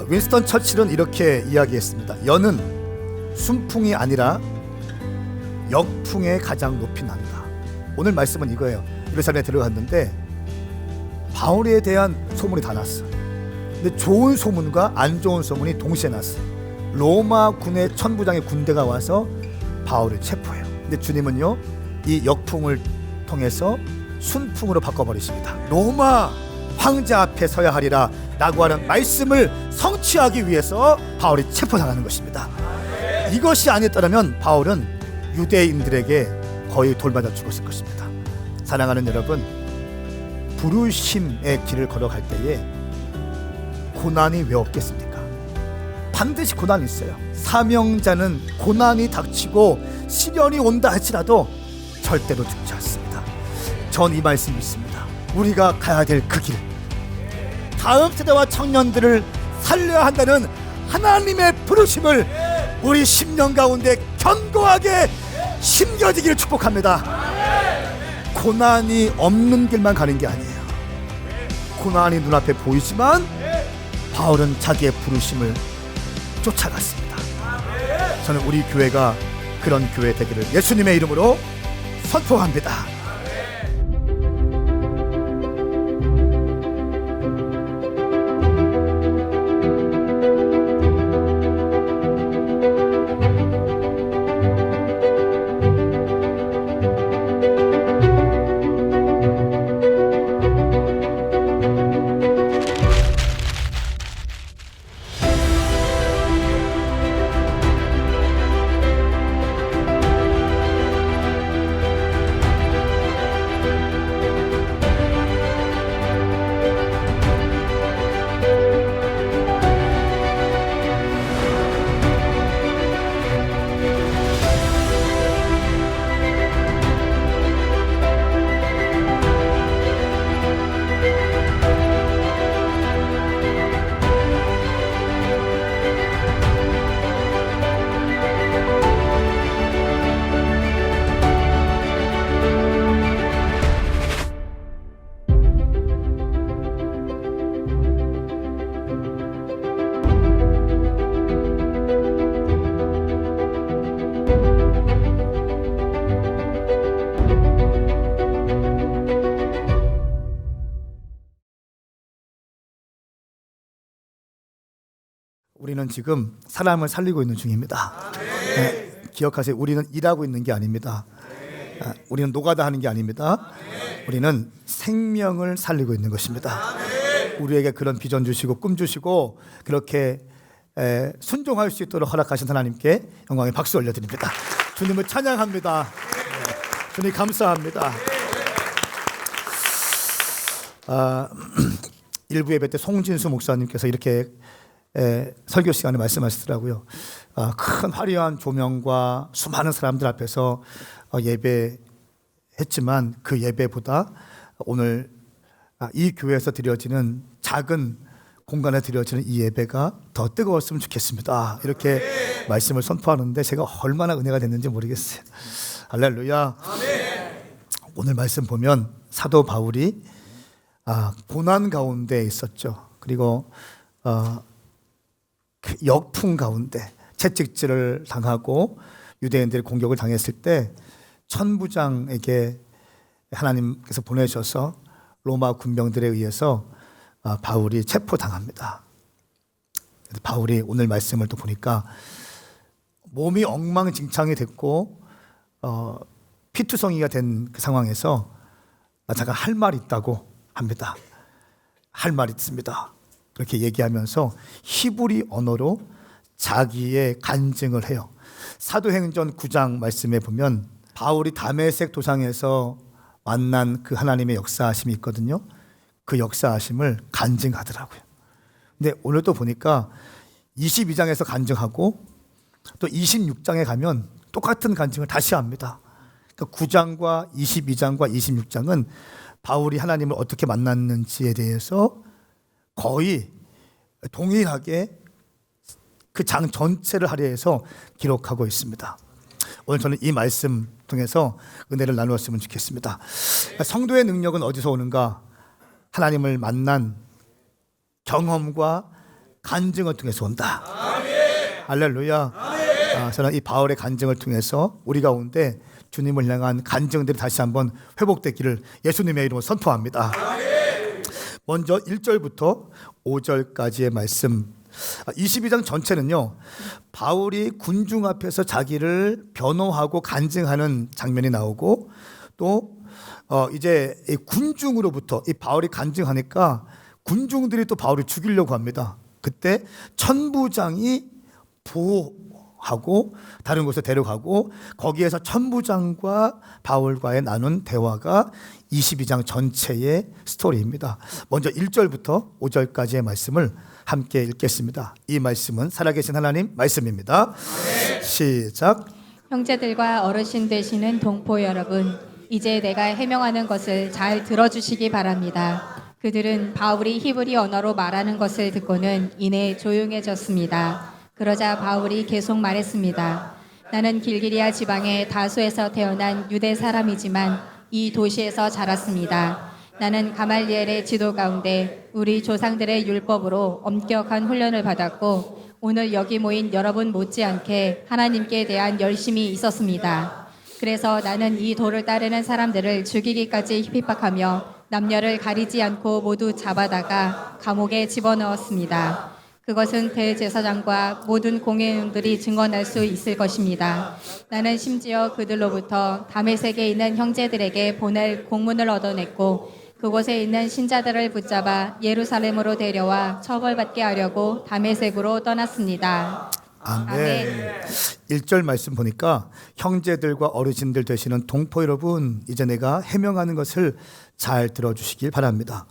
윈스턴 처칠은 이렇게 이야기했습니다. 연은 순풍이 아니라 역풍에 가장 높이 난다. 오늘 말씀은 이거예요. 예루살렘에 들어갔는데 바울에 대한 소문이 다 났어. 근데 좋은 소문과 안 좋은 소문이 동시에 났어. 로마 군의 천부장의 군대가 와서 바울을 체포해요. 근데 주님은요, 이 역풍을 통해서 순풍으로 바꿔버리십니다. 로마 황제 앞에 서야 하리라 라고 하는 말씀을 성취하기 위해서 바울이 체포당하는 것입니다. 이것이 아니었다면 바울은 유대인들에게 거의 돌맞아 죽었을 것입니다. 사랑하는 여러분, 부르심의 길을 걸어갈 때에 고난이 왜 없겠습니까? 반드시 고난이 있어요. 사명자는 고난이 닥치고 시련이 온다 할지라도 절대로 죽지 않습니다. 전 이 말씀 믿습니다. 우리가 가야 될 그 길, 다음 세대와 청년들을 살려야 한다는 하나님의 부르심을 우리 10년 가운데 견고하게 심겨지기를 축복합니다. 고난이 없는 길만 가는 게 아니에요. 고난이 눈앞에 보이지만 바울은 자기의 부르심을 쫓아갔습니다. 저는 우리 교회가 그런 교회 되기를 예수님의 이름으로 선포합니다. 우리는 지금 사람을 살리고 있는 중입니다. 네, 기억하세요. 우리는 일하고 있는 게 아닙니다. 우리는 노가다 하는 게 아닙니다. 우리는 생명을 살리고 있는 것입니다. 우리에게 그런 비전 주시고 꿈 주시고 그렇게 순종할 수 있도록 허락하신 하나님께 영광의 박수 올려드립니다. 주님을 찬양합니다. 주님 감사합니다. 일부 예배 때 송진수 목사님께서 이렇게 설교 시간에 말씀하시더라고요. 큰 화려한 조명과 수많은 사람들 앞에서 예배했지만 그 예배보다 오늘 이 교회에서 드려지는 작은 공간에 드려지는 이 예배가 더 뜨거웠으면 좋겠습니다. 이렇게 말씀을 선포하는데 제가 얼마나 은혜가 됐는지 모르겠어요. 할렐루야. 오늘 말씀 보면 사도 바울이 고난 가운데 있었죠. 그리고 역풍 가운데 채찍질을 당하고 유대인들의 공격을 당했을 때 천부장에게 하나님께서 보내셔서 로마 군병들에 의해서 바울이 체포당합니다. 바울이 오늘 말씀을 또 보니까 몸이 엉망진창이 됐고 피투성이가 된 그 상황에서 잠깐 할 말이 있다고 합니다. 할 말이 있습니다. 그렇게 얘기하면서 히브리 언어로 자기의 간증을 해요. 사도행전 9장 말씀에 보면 바울이 다메섹 도상에서 만난 그 하나님의 역사하심이 있거든요. 그 역사하심을 간증하더라고요. 근데 오늘 또 보니까 22장에서 간증하고 또 26장에 가면 똑같은 간증을 다시 합니다. 그러니까 9장과 22장과 26장은 바울이 하나님을 어떻게 만났는지에 대해서 거의 동일하게 그 장 전체를 할애해서 기록하고 있습니다. 오늘 저는 이 말씀 통해서 은혜를 나누었으면 좋겠습니다. 성도의 능력은 어디서 오는가? 하나님을 만난 경험과 간증을 통해서 온다. 할렐루야. 저는 이 바울의 간증을 통해서 우리 가운데 주님을 향한 간증들이 다시 한번 회복되기를 예수님의 이름으로 선포합니다. 먼저 1절부터 5절까지의 말씀, 22장 전체는요, 바울이 군중 앞에서 자기를 변호하고 간증하는 장면이 나오고, 또 이제 이 군중으로부터 이 바울이 간증하니까 군중들이 또 바울을 죽이려고 합니다. 그때 천부장이 보호하고 다른 곳에 데려가고, 거기에서 천부장과 바울과의 나눈 대화가 22장 전체의 스토리입니다. 먼저 1절부터 5절까지의 말씀을 함께 읽겠습니다. 이 말씀은 살아계신 하나님 말씀입니다. 시작. 형제들과 어르신 되시는 동포 여러분, 이제 내가 해명하는 것을 잘 들어주시기 바랍니다. 그들은 바울이 히브리 언어로 말하는 것을 듣고는 이내 조용해졌습니다. 그러자 바울이 계속 말했습니다. 나는 길기리아 지방의 다소에서 태어난 유대 사람이지만 이 도시에서 자랐습니다. 나는 가말리엘의 지도 가운데 우리 조상들의 율법으로 엄격한 훈련을 받았고, 오늘 여기 모인 여러분 못지않게 하나님께 대한 열심이 있었습니다. 그래서 나는 이 도를 따르는 사람들을 죽이기까지 핍박하며 남녀를 가리지 않고 모두 잡아다가 감옥에 집어넣었습니다. 그것은 대제사장과 모든 공회원들이 증언할 수 있을 것입니다. 나는 심지어 그들로부터 다메섹에 있는 형제들에게 보낼 공문을 얻어냈고, 그곳에 있는 신자들을 붙잡아 예루살렘으로 데려와 처벌받게 하려고 다메섹으로 떠났습니다. 아멘. 1절 말씀 보니까 형제들과 어르신들 되시는 동포 여러분, 이제 내가 해명하는 것을 잘 들어주시길 바랍니다.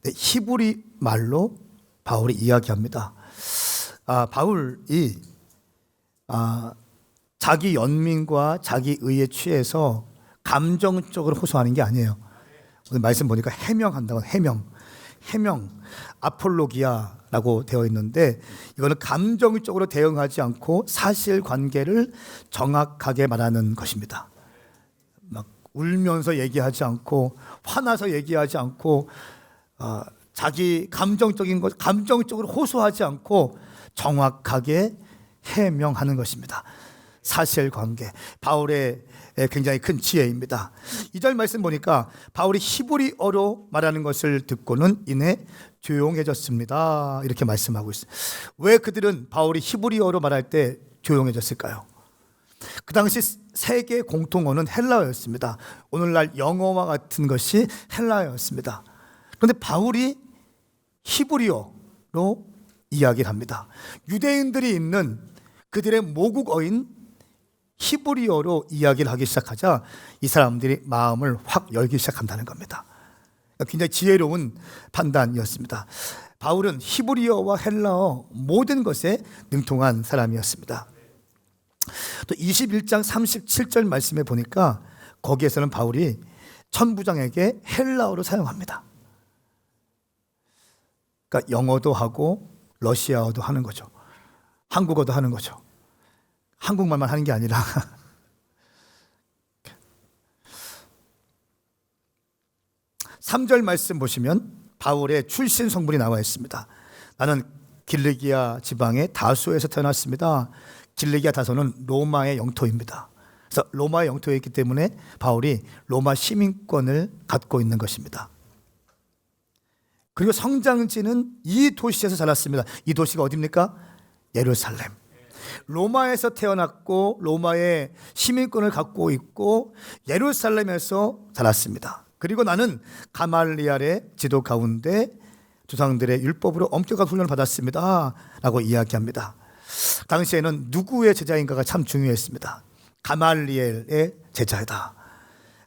네, 히브리 말로 바울이 이야기합니다. 바울이 자기 연민과 자기 의에 취해서 감정적으로 호소하는 게 아니에요. 오늘 말씀 보니까 해명한다고, 해명, 아폴로기아라고 되어 있는데, 이거는 감정적으로 대응하지 않고 사실관계를 정확하게 말하는 것입니다. 막 울면서 얘기하지 않고 화나서 얘기하지 않고 자기 감정적인 것, 감정적으로 호소하지 않고 정확하게 해명하는 것입니다. 사실관계, 바울의 굉장히 큰 지혜입니다. 2절 말씀 보니까 바울이 히브리어로 말하는 것을 듣고는 이내 조용해졌습니다, 이렇게 말씀하고 있어요. 왜 그들은 바울이 히브리어로 말할 때 조용해졌을까요? 그 당시 세계 공통어는 헬라어였습니다. 오늘날 영어와 같은 것이 헬라어였습니다. 그런데 바울이 히브리어로 이야기를 합니다. 유대인들이 있는 그들의 모국어인 히브리어로 이야기를 하기 시작하자 이 사람들이 마음을 확 열기 시작한다는 겁니다. 굉장히 지혜로운 판단이었습니다. 바울은 히브리어와 헬라어 모든 것에 능통한 사람이었습니다. 또 21장 37절 말씀에 보니까 거기에서는 바울이 천부장에게 헬라어로 사용합니다. 그러니까 영어도 하고 러시아어도 하는 거죠. 한국어도 하는 거죠. 한국말만 하는 게 아니라 (3절) 말씀 보시면 바울의 출신 성분이 나와 있습니다. 나는 길리기아 지방의 다소에서 태어났습니다. 길리기아 다소는 로마의 영토입니다. 그래서 로마의 영토에 있기 때문에 바울이 로마 시민권을 갖고 있는 것입니다. 그리고 성장지는 이 도시에서 자랐습니다. 이 도시가 어디입니까? 예루살렘. 로마에서 태어났고 로마의 시민권을 갖고 있고 예루살렘에서 자랐습니다. 그리고 나는 가말리엘의 지도 가운데 조상들의 율법으로 엄격한 훈련을 받았습니다 라고 이야기합니다. 당시에는 누구의 제자인가가 참 중요했습니다. 가말리엘의 제자이다.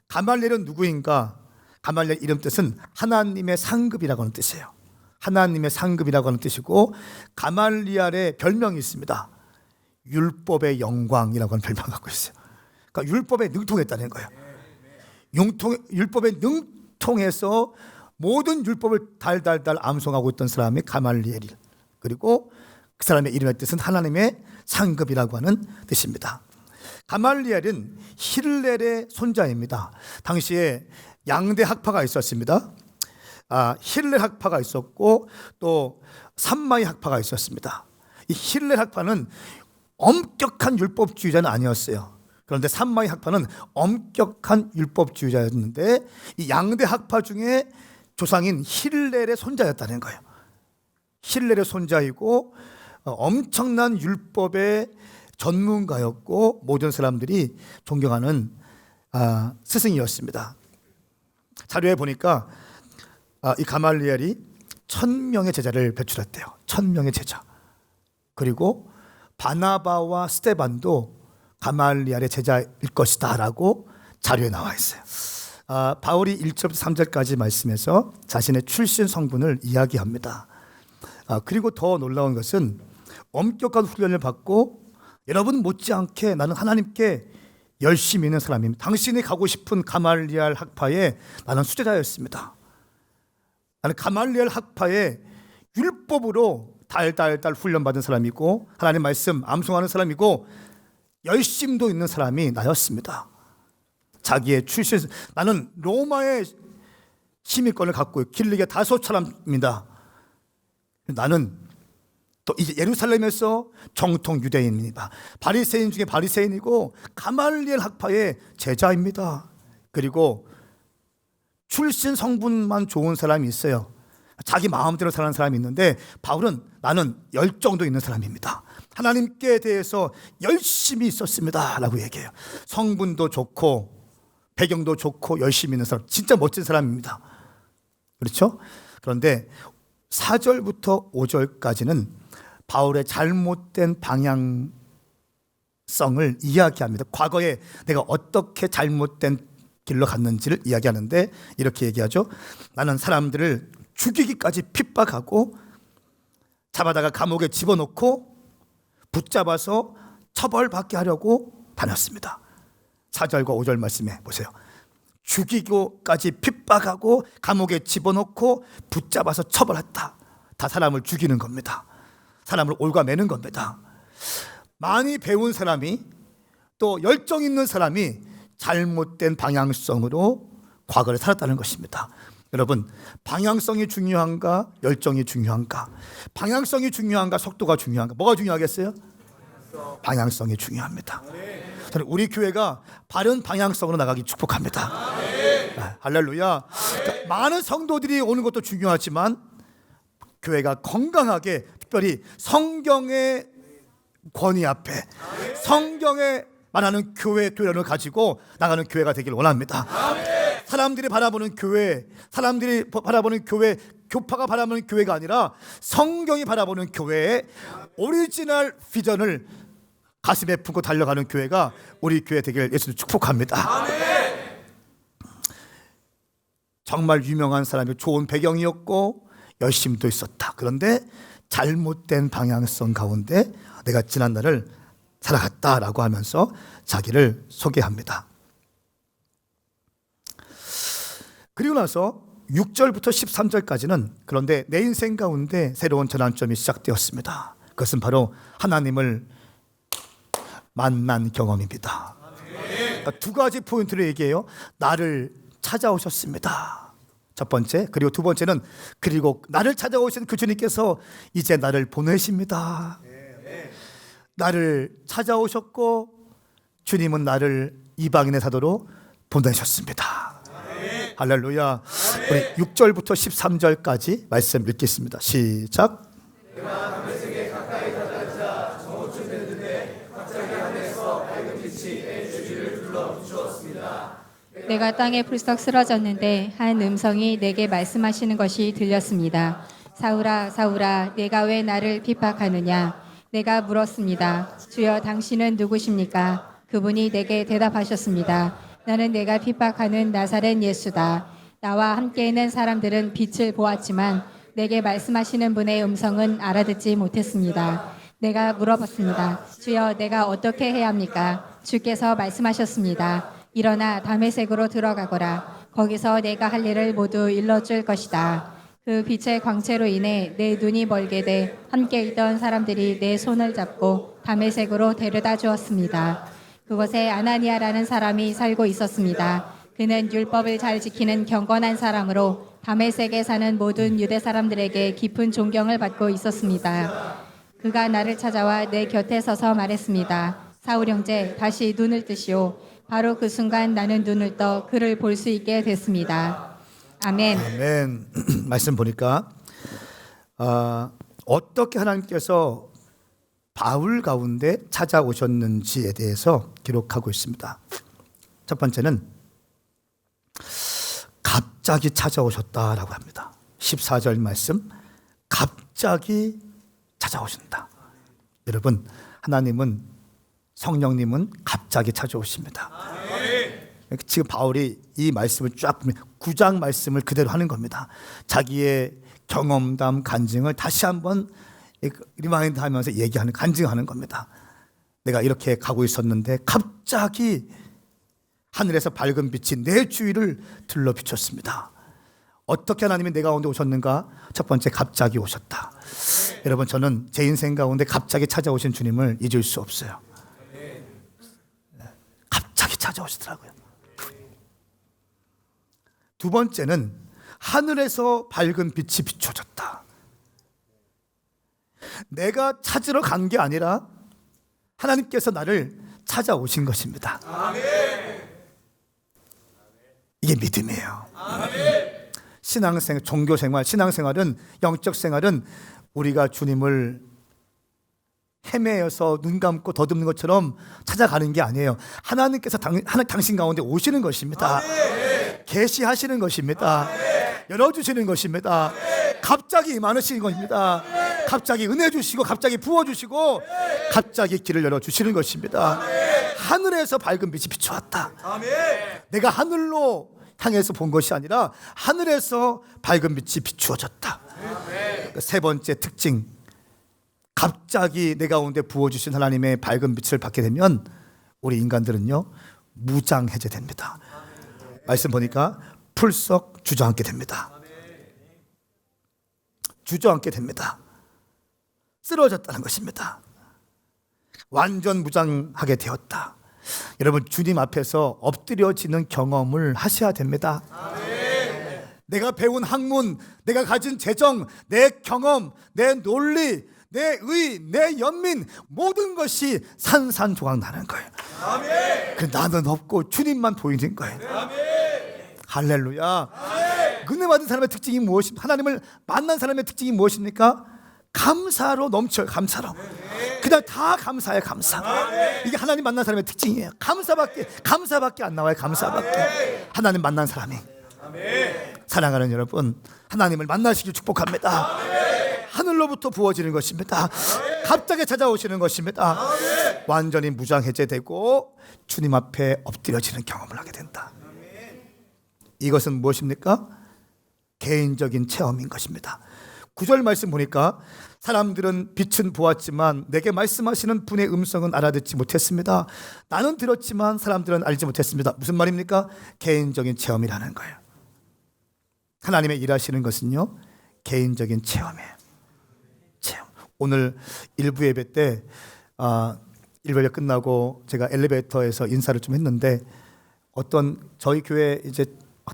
가말리엘은 누구인가? 가말리엘 이름 뜻은 하나님의 상급이라고 하는 뜻이에요. 하나님의 상급이라고 하는 뜻이고, 가말리엘의 별명이 있습니다. 율법의 영광이라고 하는 별명을 갖고 있어요. 그러니까 율법에 능통했다는 거예요. 율법에 능통해서 모든 율법을 달달달 암송하고 있던 사람이 가말리엘이, 그리고 그 사람의 이름의 뜻은 하나님의 상급이라고 하는 뜻입니다. 가말리엘은 힐렐의 손자입니다. 당시에 양대 학파가 있었습니다. 힐렐 학파가 있었고 또 삼마이 학파가 있었습니다. 이 힐렐 학파는 엄격한 율법주의자는 아니었어요. 그런데 삼마이 학파는 엄격한 율법주의자였는데 이 양대 학파 중에 조상인 힐렐의 손자였다는 거예요. 힐렐의 손자이고 엄청난 율법의 전문가였고 모든 사람들이 존경하는 스승이었습니다. 자료에 보니까 이 가말리엘이 1000명의 제자를 배출했대요. 1000명의 제자. 그리고 바나바와 스데반도 가말리엘의 제자일 것이다 라고 자료에 나와 있어요. 바울이 1절부터 3절까지 말씀에서 자신의 출신 성분을 이야기합니다. 그리고 더 놀라운 것은 엄격한 훈련을 받고 여러분 못지않게 나는 하나님께 열심히 있는 사람입니다. 당신이 가고 싶은 가말리엘 학파에 나는 수제자였습니다. 나는 가말리엘 학파에 율법으로 달달달 훈련받은 사람이고 하나님 말씀 암송하는 사람이고 열심도 있는 사람이 나였습니다. 자기의 출신, 나는 로마의 시민권을 갖고 길리게 다섯 사람입니다. 나는 또 이제 예루살렘에서 정통 유대인입니다. 바리새인 중에 바리새인이고 가말리엘 학파의 제자입니다. 그리고 출신 성분만 좋은 사람이 있어요. 자기 마음대로 사는 사람이 있는데 바울은 나는 열정도 있는 사람입니다. 하나님께 대해서 열심히 있었습니다 라고 얘기해요. 성분도 좋고 배경도 좋고 열심히 있는 사람, 진짜 멋진 사람입니다. 그렇죠? 그런데 4절부터 5절까지는 바울의 잘못된 방향성을 이야기합니다. 과거에 내가 어떻게 잘못된 길로 갔는지를 이야기하는데 이렇게 얘기하죠. 나는 사람들을 죽이기까지 핍박하고 잡아다가 감옥에 집어넣고 붙잡아서 처벌받게 하려고 다녔습니다. 4절과 5절 말씀해 보세요. 죽이고까지 핍박하고 감옥에 집어넣고 붙잡아서 처벌했다. 다 사람을 죽이는 겁니다. 사람을 올가매는 겁니다. 많이 배운 사람이 또 열정 있는 사람이 잘못된 방향성으로 과거를 살았다는 것입니다. 여러분, 방향성이 중요한가 열정이 중요한가? 방향성이 중요한가 속도가 중요한가? 뭐가 중요하겠어요? 방향성이 중요합니다. 저는 우리 교회가 바른 방향성으로 나가기 축복합니다. 할렐루야. 많은 성도들이 오는 것도 중요하지만 교회가 건강하게 특별히 성경의 권위 앞에 성경에 말하는 교회 교련을 가지고 나가는 교회가 되길 원합니다. 사람들이 바라보는 교회, 사람들이 바라보는 교회, 교파가 바라보는 교회가 아니라 성경이 바라보는 교회의 오리지널 비전을 가슴에 품고 달려가는 교회가 우리 교회 되길 예수님 축복합니다. 정말 유명한 사람이 좋은 배경이었고 열심도 있었다. 그런데 잘못된 방향성 가운데 내가 지난 날을 살아갔다라고 하면서 자기를 소개합니다. 그리고 나서 6절부터 13절까지는 그런데 내 인생 가운데 새로운 전환점이 시작되었습니다. 그것은 바로 하나님을 만난 경험입니다. 두 가지 포인트를 얘기해요. 나를 찾아오셨습니다. 첫 번째, 그리고 두 번째는 그리고 나를 찾아오신 그 주님께서 이제 나를 보내십니다. 나를 찾아오셨고 주님은 나를 이방인의 사도로 보내셨습니다. 할렐루야. 우리 6절부터 13절까지 말씀 읽겠습니다. 시작. 내가 땅에 불썩 쓰러졌는데 한 음성이 내게 말씀하시는 것이 들렸습니다. 사울아, 사울아, 내가 왜 나를 핍박하느냐? 내가 물었습니다. 주여, 당신은 누구십니까? 그분이 내게 대답하셨습니다. 나는 내가 핍박하는 나사렛 예수다. 나와 함께 있는 사람들은 빛을 보았지만 내게 말씀하시는 분의 음성은 알아듣지 못했습니다. 내가 물어봤습니다. 주여, 내가 어떻게 해야 합니까? 주께서 말씀하셨습니다. 일어나 다메섹으로 들어가거라. 거기서 내가 할 일을 모두 일러줄 것이다. 그 빛의 광채로 인해 내 눈이 멀게 돼 함께 있던 사람들이 내 손을 잡고 다메섹으로 데려다 주었습니다. 그곳에 아나니아라는 사람이 살고 있었습니다. 그는 율법을 잘 지키는 경건한 사람으로 다메섹에 사는 모든 유대 사람들에게 깊은 존경을 받고 있었습니다. 그가 나를 찾아와 내 곁에 서서 말했습니다. 사울 형제, 다시 눈을 뜨시오. 바로 그 순간 나는 눈을 떠 그를 볼 수 있게 됐습니다. 아멘. 아멘. 말씀 보니까 어떻게 하나님께서 바울 가운데 찾아오셨는지에 대해서 기록하고 있습니다. 첫 번째는 갑자기 찾아오셨다라고 합니다. 14절 말씀, 갑자기 찾아오신다. 여러분, 하나님은, 성령님은 갑자기 찾아오십니다. 지금 바울이 이 말씀을 쫙 보면 9장 말씀을 그대로 하는 겁니다. 자기의 경험담, 간증을 다시 한번 리마인드 하면서 얘기하는, 간증하는 겁니다. 내가 이렇게 가고 있었는데 갑자기 하늘에서 밝은 빛이 내 주위를 들러 비췄습니다. 어떻게 하나님이 내 가운데 오셨는가? 첫 번째, 갑자기 오셨다. 여러분, 저는 제 인생 가운데 갑자기 찾아오신 주님을 잊을 수 없어요. 갑자기 찾아오시더라고요. 두 번째는 하늘에서 밝은 빛이 비춰졌다. 내가 찾으러 간 게 아니라 하나님께서 나를 찾아오신 것입니다. 이게 믿음이에요. 신앙생활, 종교생활, 신앙생활은, 영적 생활은 우리가 주님을 헤매어서 눈 감고 더듬는 것처럼 찾아가는 게 아니에요. 하나님께서 당신 가운데 오시는 것입니다. 계시하시는 것입니다. 열어주시는 것입니다. 갑자기 임하시는 것입니다. 갑자기 은혜 주시고, 갑자기 부어주시고, 갑자기 길을 열어주시는 것입니다. 하늘에서 밝은 빛이 비춰왔다. 내가 하늘로 향해서 본 것이 아니라 하늘에서 밝은 빛이 비추어졌다. 세 번째 특징, 갑자기 내 가운데 부어주신 하나님의 밝은 빛을 받게 되면 우리 인간들은요, 무장해제됩니다. 말씀 보니까 풀썩 주저앉게 됩니다. 주저앉게 됩니다. 쓰러졌다는 것입니다. 완전 무장하게 되었다. 여러분, 주님 앞에서 엎드려지는 경험을 하셔야 됩니다. 내가 배운 학문, 내가 가진 재정, 내 경험, 내 논리, 내 의, 내 연민, 모든 것이 산산조각 나는 거예요. 그 나는 없고 주님만 보이는 거예요. 할렐루야. 은혜 받은 사람의 특징이 무엇입니까? 하나님을 만난 사람의 특징이 무엇입니까? 감사로 넘쳐요. 감사로. 그냥 다 감사해. 감사. 이게 하나님 만난 사람의 특징이에요. 감사밖에 안 나와요. 감사밖에. 하나님 만난 사람이. 사랑하는 여러분, 하나님을 만나시길 축복합니다. 하늘로부터 부어지는 것입니다. 갑자기 찾아오시는 것입니다. 완전히 무장해제되고 주님 앞에 엎드려지는 경험을 하게 된다. 이것은 무엇입니까? 개인적인 체험인 것입니다. 9절 말씀 보니까 사람들은 빛은 보았지만 내게 말씀하시는 분의 음성은 알아듣지 못했습니다. 나는 들었지만 사람들은 알지 못했습니다. 무슨 말입니까? 개인적인 체험이라는 거예요. 하나님의 일하시는 것은요, 개인적인 체험이에요. 체험. 오늘 일부 예배 때 일부 예배 끝나고 제가 엘리베이터에서 인사를 좀 했는데 어떤 저희 교회 이제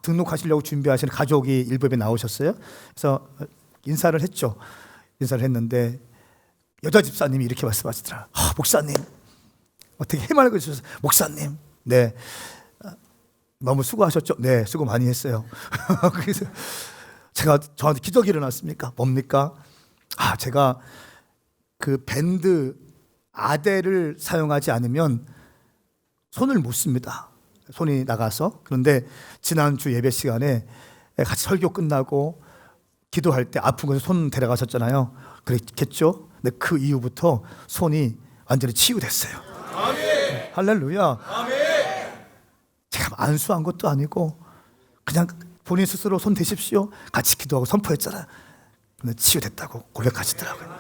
등록하시려고 준비하시는 가족이 일부 예배 나오셨어요. 그래서 인사를 했죠. 인사를 했는데 여자 집사님이 이렇게 말씀하시더라. 목사님, 어떻게 해맑게 주셔서, 목사님, 네, 너무 수고하셨죠? 네, 수고 많이 했어요. 그래서 제가 저한테 기적이 일어났습니까? 뭡니까? 제가 그 밴드 아대를 사용하지 않으면 손을 못 씁니다. 손이 나가서. 그런데 지난주 예배 시간에 같이 설교 끝나고 기도할 때 아픈 곳에 손 데려가셨잖아요. 그랬겠죠? 근데 그 이후부터 손이 완전히 치유됐어요. 아멘. 할렐루야. 아멘. 제가 안수한 것도 아니고 그냥 본인 스스로 손 대십시오. 같이 기도하고 선포했잖아요. 근데 치유됐다고 고백하시더라고요.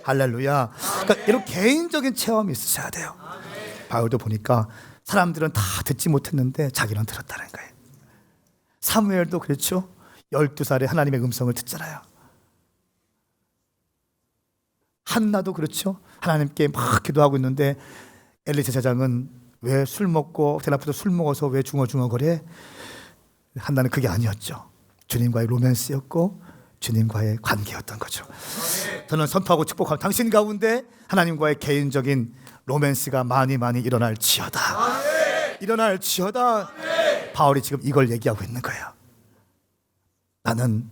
할렐루야. 그러니까 이런 개인적인 체험이 있으셔야 돼요. 바울도 보니까 사람들은 다 듣지 못했는데 자기는 들었다는 거예요. 사무엘도 그렇죠. 12살에 하나님의 음성을 듣잖아요. 한나도 그렇죠. 하나님께 막 기도하고 있는데 엘리 제사장은 왜 술 먹고 대낮부터 술 먹어서 왜 중얼중얼거려? 한나는 그게 아니었죠. 주님과의 로맨스였고 주님과의 관계였던 거죠. 저는 선포하고 축복하고 당신 가운데 하나님과의 개인적인 로맨스가 많이 일어날지어다. 일어날지어다. 바울이 지금 이걸 얘기하고 있는 거예요. 나는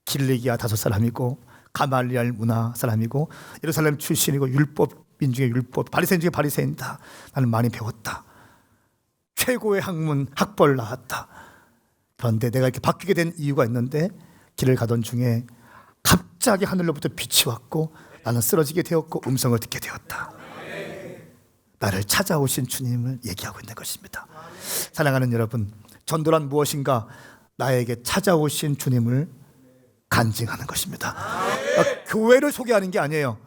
길리기아 다섯 사람이고 가말리알 문화 사람이고 예루살렘 출신이고 율법인 중에 율법, 바리새인 중에 바리새인이다. 나는 많이 배웠다. 최고의 학문 학벌 나왔다. 그런데 내가 이렇게 바뀌게 된 이유가 있는데 길을 가던 중에 갑자기 하늘로부터 빛이 왔고 나는 쓰러지게 되었고 음성을 듣게 되었다. 나를 찾아오신 주님을 얘기하고 있는 것입니다. 사랑하는 여러분, 전도란 무엇인가? 나에게 찾아오신 주님을 간증하는 것입니다. 교회를 소개하는 게 아니에요.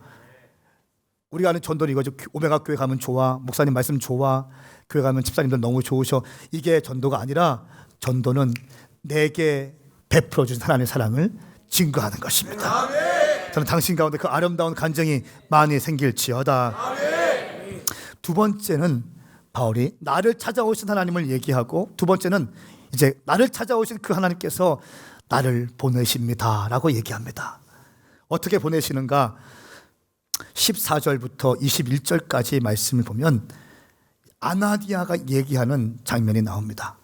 우리가 아는 전도는 이거죠. 오메가 교회 가면 좋아, 목사님 말씀 좋아, 교회 가면 집사님들 너무 좋으셔. 이게 전도가 아니라 전도는 내게 베풀어 주신 하나님의 사랑을 증거하는 것입니다. 저는 당신 가운데 그 아름다운 간증이 많이 생길지어다. 두 번째는 바울이 나를 찾아오신 하나님을 얘기하고, 두 번째는 이제 나를 찾아오신 그 하나님께서 나를 보내십니다라고 얘기합니다. 어떻게 보내시는가? 14절부터 21절까지 말씀을 보면 아나니아가 얘기하는 장면이 나옵니다.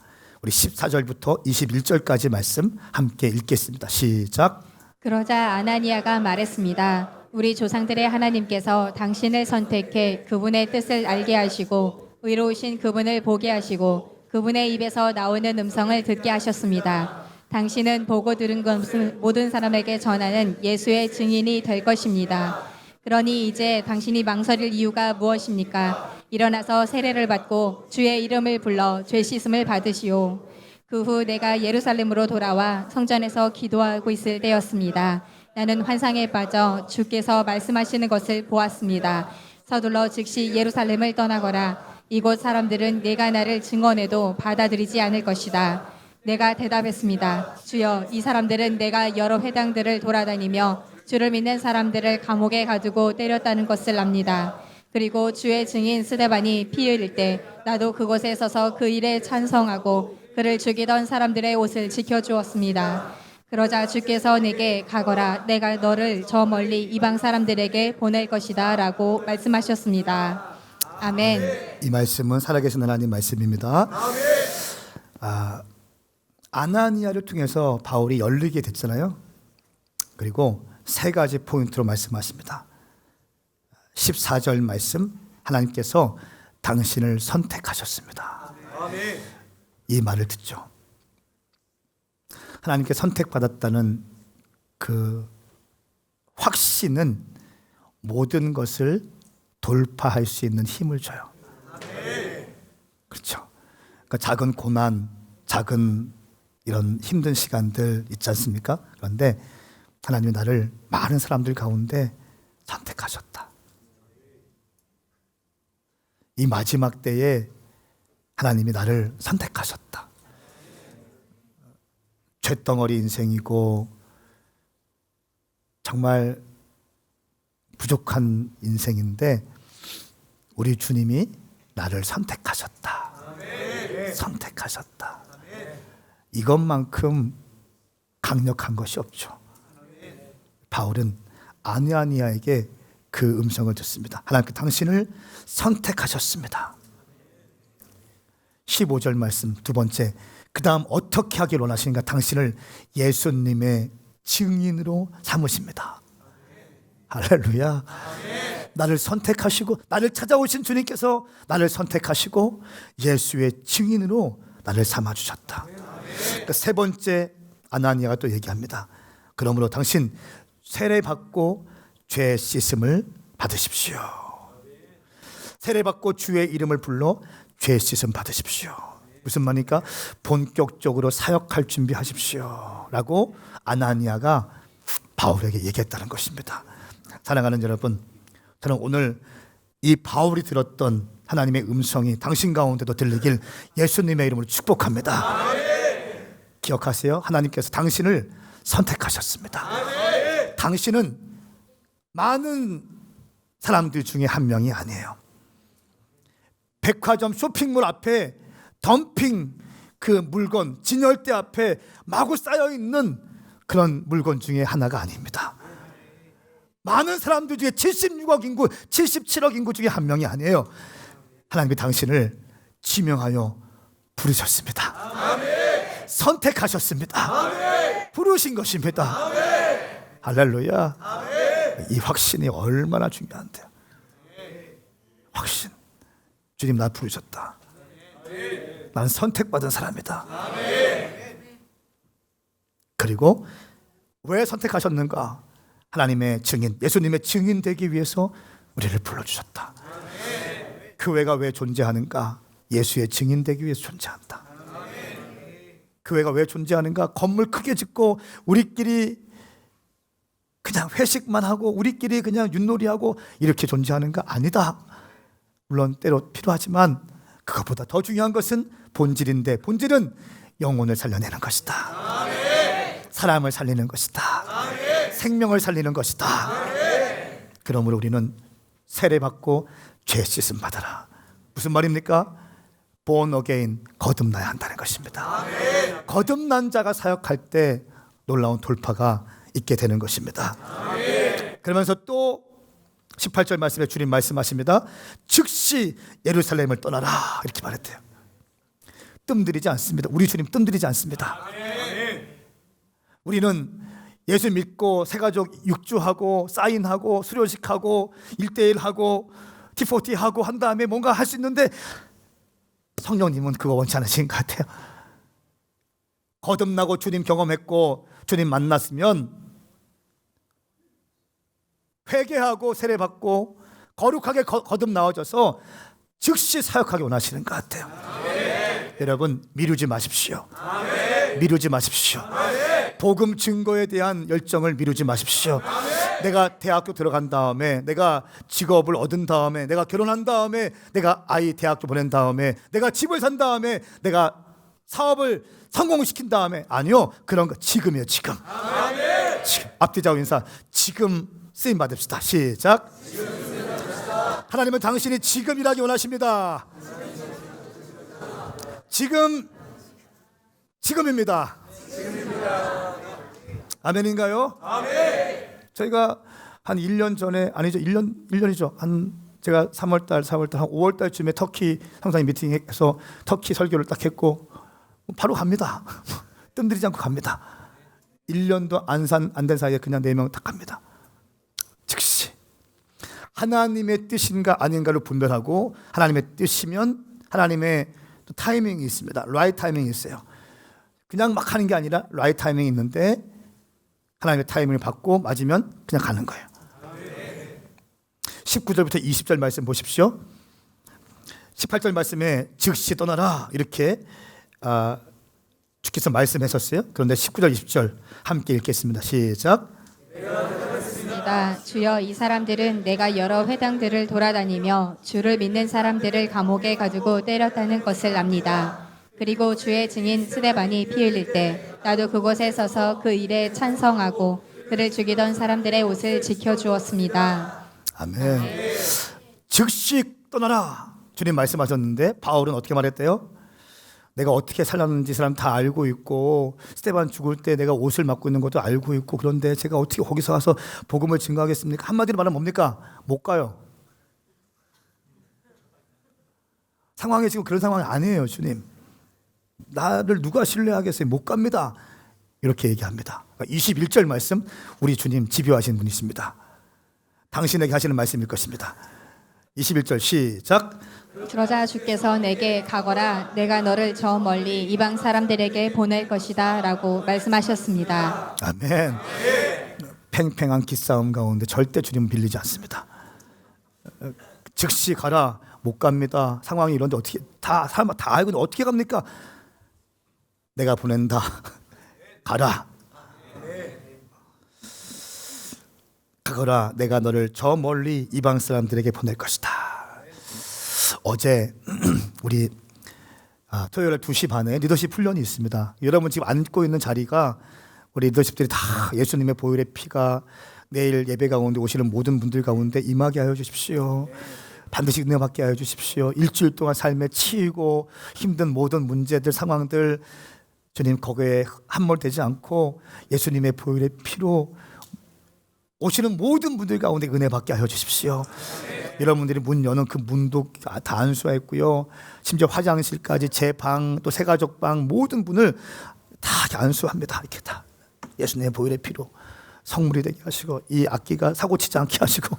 우리 14절부터 21절까지 말씀 함께 읽겠습니다. 시작. 그러자 아나니아가 말했습니다. 우리 조상들의 하나님께서 당신을 선택해 그분의 뜻을 알게 하시고 의로우신 그분을 보게 하시고 그분의 입에서 나오는 음성을 듣게 하셨습니다. 당신은 보고 들은 것을 모든 사람에게 전하는 예수의 증인이 될 것입니다. 그러니 이제 당신이 망설일 이유가 무엇입니까? 일어나서 세례를 받고 주의 이름을 불러 죄 씻음을 받으시오. 그 후 내가 예루살렘으로 돌아와 성전에서 기도하고 있을 때였습니다. 나는 환상에 빠져 주께서 말씀하시는 것을 보았습니다. 서둘러 즉시 예루살렘을 떠나거라. 이곳 사람들은 내가 나를 증언해도 받아들이지 않을 것이다. 내가 대답했습니다. 주여, 이 사람들은 내가 여러 회당들을 돌아다니며 주를 믿는 사람들을 감옥에 가두고 때렸다는 것을 압니다. 그리고 주의 증인 스데반이 피 흘릴 때 나도 그곳에 서서 그 일에 찬성하고 그를 죽이던 사람들의 옷을 지켜주었습니다. 그러자 주께서 내게 가거라, 내가 너를 저 멀리 이방 사람들에게 보낼 것이다 라고 말씀하셨습니다. 아멘. 이 말씀은 살아계신 하나님 말씀입니다. 아나니아를 통해서 바울이 열리게 됐잖아요. 그리고 세 가지 포인트로 말씀하십니다. 14절 말씀, 하나님께서 당신을 선택하셨습니다. 이 말을 듣죠. 하나님께 선택받았다는 그 확신은 모든 것을 돌파할 수 있는 힘을 줘요. 그렇죠. 그러니까 작은 고난, 작은 이런 힘든 시간들 있지 않습니까? 그런데 하나님이 나를 많은 사람들 가운데 선택하셨다. 이 마지막 때에 하나님이 나를 선택하셨다. 쇳덩어리 인생이고 정말 부족한 인생인데 우리 주님이 나를 선택하셨다. 선택하셨다. 이것만큼 강력한 것이 없죠. 바울은 아나니아에게 그 음성을 듣습니다. 하나님께 당신을 선택하셨습니다. 15절 말씀 두 번째, 그 다음 어떻게 하길 원하시는가? 당신을 예수님의 증인으로 삼으십니다. 할렐루야. 나를 선택하시고 나를 찾아오신 주님께서 나를 선택하시고 예수의 증인으로 나를 삼아주셨다. 그러니까 세 번째 아나니아가 또 얘기합니다. 그러므로 당신 세례받고 죄 씻음을 받으십시오. 세례받고 주의 이름을 불러 죄 씻음 받으십시오. 무슨 말입니까? 본격적으로 사역할 준비하십시오 라고 아나니아가 바울에게 얘기했다는 것입니다. 사랑하는 여러분, 저는 오늘 이 바울이 들었던 하나님의 음성이 당신 가운데도 들리길 예수님의 이름으로 축복합니다. 기억하세요. 하나님께서 당신을 선택하셨습니다. 당신은 많은 사람들 중에 한 명이 아니에요. 백화점 쇼핑몰 앞에 덤핑 그 물건, 진열대 앞에 마구 쌓여 있는 그런 물건 중에 하나가 아닙니다. 많은 사람들 중에 76억 인구, 77억 인구 중에 한 명이 아니에요. 하나님이 당신을 지명하여 부르셨습니다. 아멘. 선택하셨습니다. 아멘. 부르신 것입니다. 아멘. 할렐루야. 아멘. 이 확신이 얼마나 중요한데요. 확신. 주님 나 부르셨다. 난 선택받은 사람이다. 그리고 왜 선택하셨는가? 하나님의 증인, 예수님의 증인 되기 위해서 우리를 불러주셨다. 교회가 왜 존재하는가? 예수의 증인 되기 위해서 존재한다. 교회가 왜 존재하는가? 건물 크게 짓고 우리끼리 그냥 회식만 하고 우리끼리 그냥 윷놀이하고 이렇게 존재하는가? 아니다. 물론 때로 필요하지만 그것보다 더 중요한 것은 본질인데, 본질은 영혼을 살려내는 것이다. 사람을 살리는 것이다. 생명을 살리는 것이다. 그러므로 우리는 세례받고 죄 씻음 받아라. 무슨 말입니까? born again, 거듭나야 한다는 것입니다. 거듭난 자가 사역할 때 놀라운 돌파가 있게 되는 것입니다. 그러면서 또 18절 말씀에 주님 말씀하십니다. 즉시 예루살렘을 떠나라 이렇게 말했대요. 뜸들이지 않습니다. 우리 주님 뜸들이지 않습니다. 우리는 예수 믿고 새가족 육주하고 사인하고 수료식하고 1:1하고 T40하고 한 다음에 뭔가 할 수 있는데 성령님은 그거 원치 않으신 것 같아요. 거듭나고 주님 경험했고 주님 만났으면 회개하고 세례받고 거룩하게 거듭 나와져서 즉시 사역하기 원하시는 것 같아요. 여러분 미루지 마십시오. 미루지 마십시오. 복음 증거에 대한 열정을 미루지 마십시오. 내가 대학교 들어간 다음에, 내가 직업을 얻은 다음에, 내가 결혼한 다음에, 내가 아이 대학교 보낸 다음에, 내가 집을 산 다음에, 내가 사업을 성공시킨 다음에, 아니요, 그런 거 지금이에요. 지금. 지금. 앞뒤좌우 인사. 지금 쓰임 받읍시다. 시작. 하나님은 당신이 지금 일하기 원하십니다. 지금입니다. 아멘인가요? 아멘. 저희가 한 1년 전에, 아니죠, 1년이죠. 제가 3월달, 4월달, 한 5월달쯤에 터키 상사님 미팅해서 터키 설교를 딱 했고 바로 갑니다. 뜸들이지 않고 갑니다. 1년도 안 된 사이에 그냥 4명 딱 갑니다. 즉시 하나님의 뜻인가 아닌가를 분별하고, 하나님의 뜻이면 하나님의 또 타이밍이 있습니다. 라이트 타이밍이 있어요. 그냥 막 하는 게 아니라 라이트 타이밍이 있는데 하나님의 타이밍을 받고 맞으면 그냥 가는 거예요. 19절부터 20절 말씀 보십시오. 18절 말씀에 즉시 떠나라 이렇게 주께서 말씀하셨어요. 그런데 19절 20절 함께 읽겠습니다. 시작. 주여, 이 사람들은 내가 여러 회당들을 돌아다니며 주를 믿는 사람들을 감옥에 가두고 때렸다는 것을 압니다. 그리고 주의 증인 스데반이 피 흘릴 때 나도 그곳에 서서 그 일에 찬성하고 그를 죽이던 사람들의 옷을 지켜주었습니다. 아멘. 즉시 떠나라 주님 말씀하셨는데 바울은 어떻게 말했대요? 내가 어떻게 살았는지 사람 다 알고 있고, 스데반 죽을 때 내가 옷을 맡고 있는 것도 알고 있고, 그런데 제가 어떻게 거기서 가서 복음을 증거하겠습니까? 한마디로 말하면 뭡니까? 못 가요. 상황이 지금 그런 상황이 아니에요. 주님, 나를 누가 신뢰하겠어요? 못 갑니다. 이렇게 얘기합니다. 21절 말씀, 우리 주님 집요하신 분이십니다. 당신에게 하시는 말씀일 것입니다. 21절 시작. 그러자 주께서 내게 가거라, 내가 너를 저 멀리 이방 사람들에게 보낼 것이다 라고 말씀하셨습니다. 아멘. 팽팽한 기싸움 가운데 절대 주님은 빌리지 않습니다. 즉시 가라. 못 갑니다. 상황이 이런데 어떻게, 다 사람 다 알고 있는데 어떻게 갑니까? 내가 보낸다. 가라. 가거라, 내가 너를 저 멀리 이방 사람들에게 보낼 것이다. 어제 우리 토요일 2시 반에 리더십 훈련이 있습니다. 여러분 지금 앉고 있는 자리가 우리 리더십들이 다 예수님의 보혈의 피가 내일 예배 가운데 오시는 모든 분들 가운데 임하게 하여 주십시오. 반드시 은혜 받게 하여 주십시오. 일주일 동안 삶에 치이고 힘든 모든 문제들, 상황들 주님 거기에 함몰되지 않고 예수님의 보혈의 피로 오시는 모든 분들 가운데 은혜 받게 하여 주십시오. 여러분들이 문 여는 그 문도 다 안수했고요. 심지어 화장실까지 제 방 또 새가족 방 모든 분을 다 안수합니다. 이렇게 다 예수님의 보혈의 피로 성물이 되게 하시고 이 악기가 사고치지 않게 하시고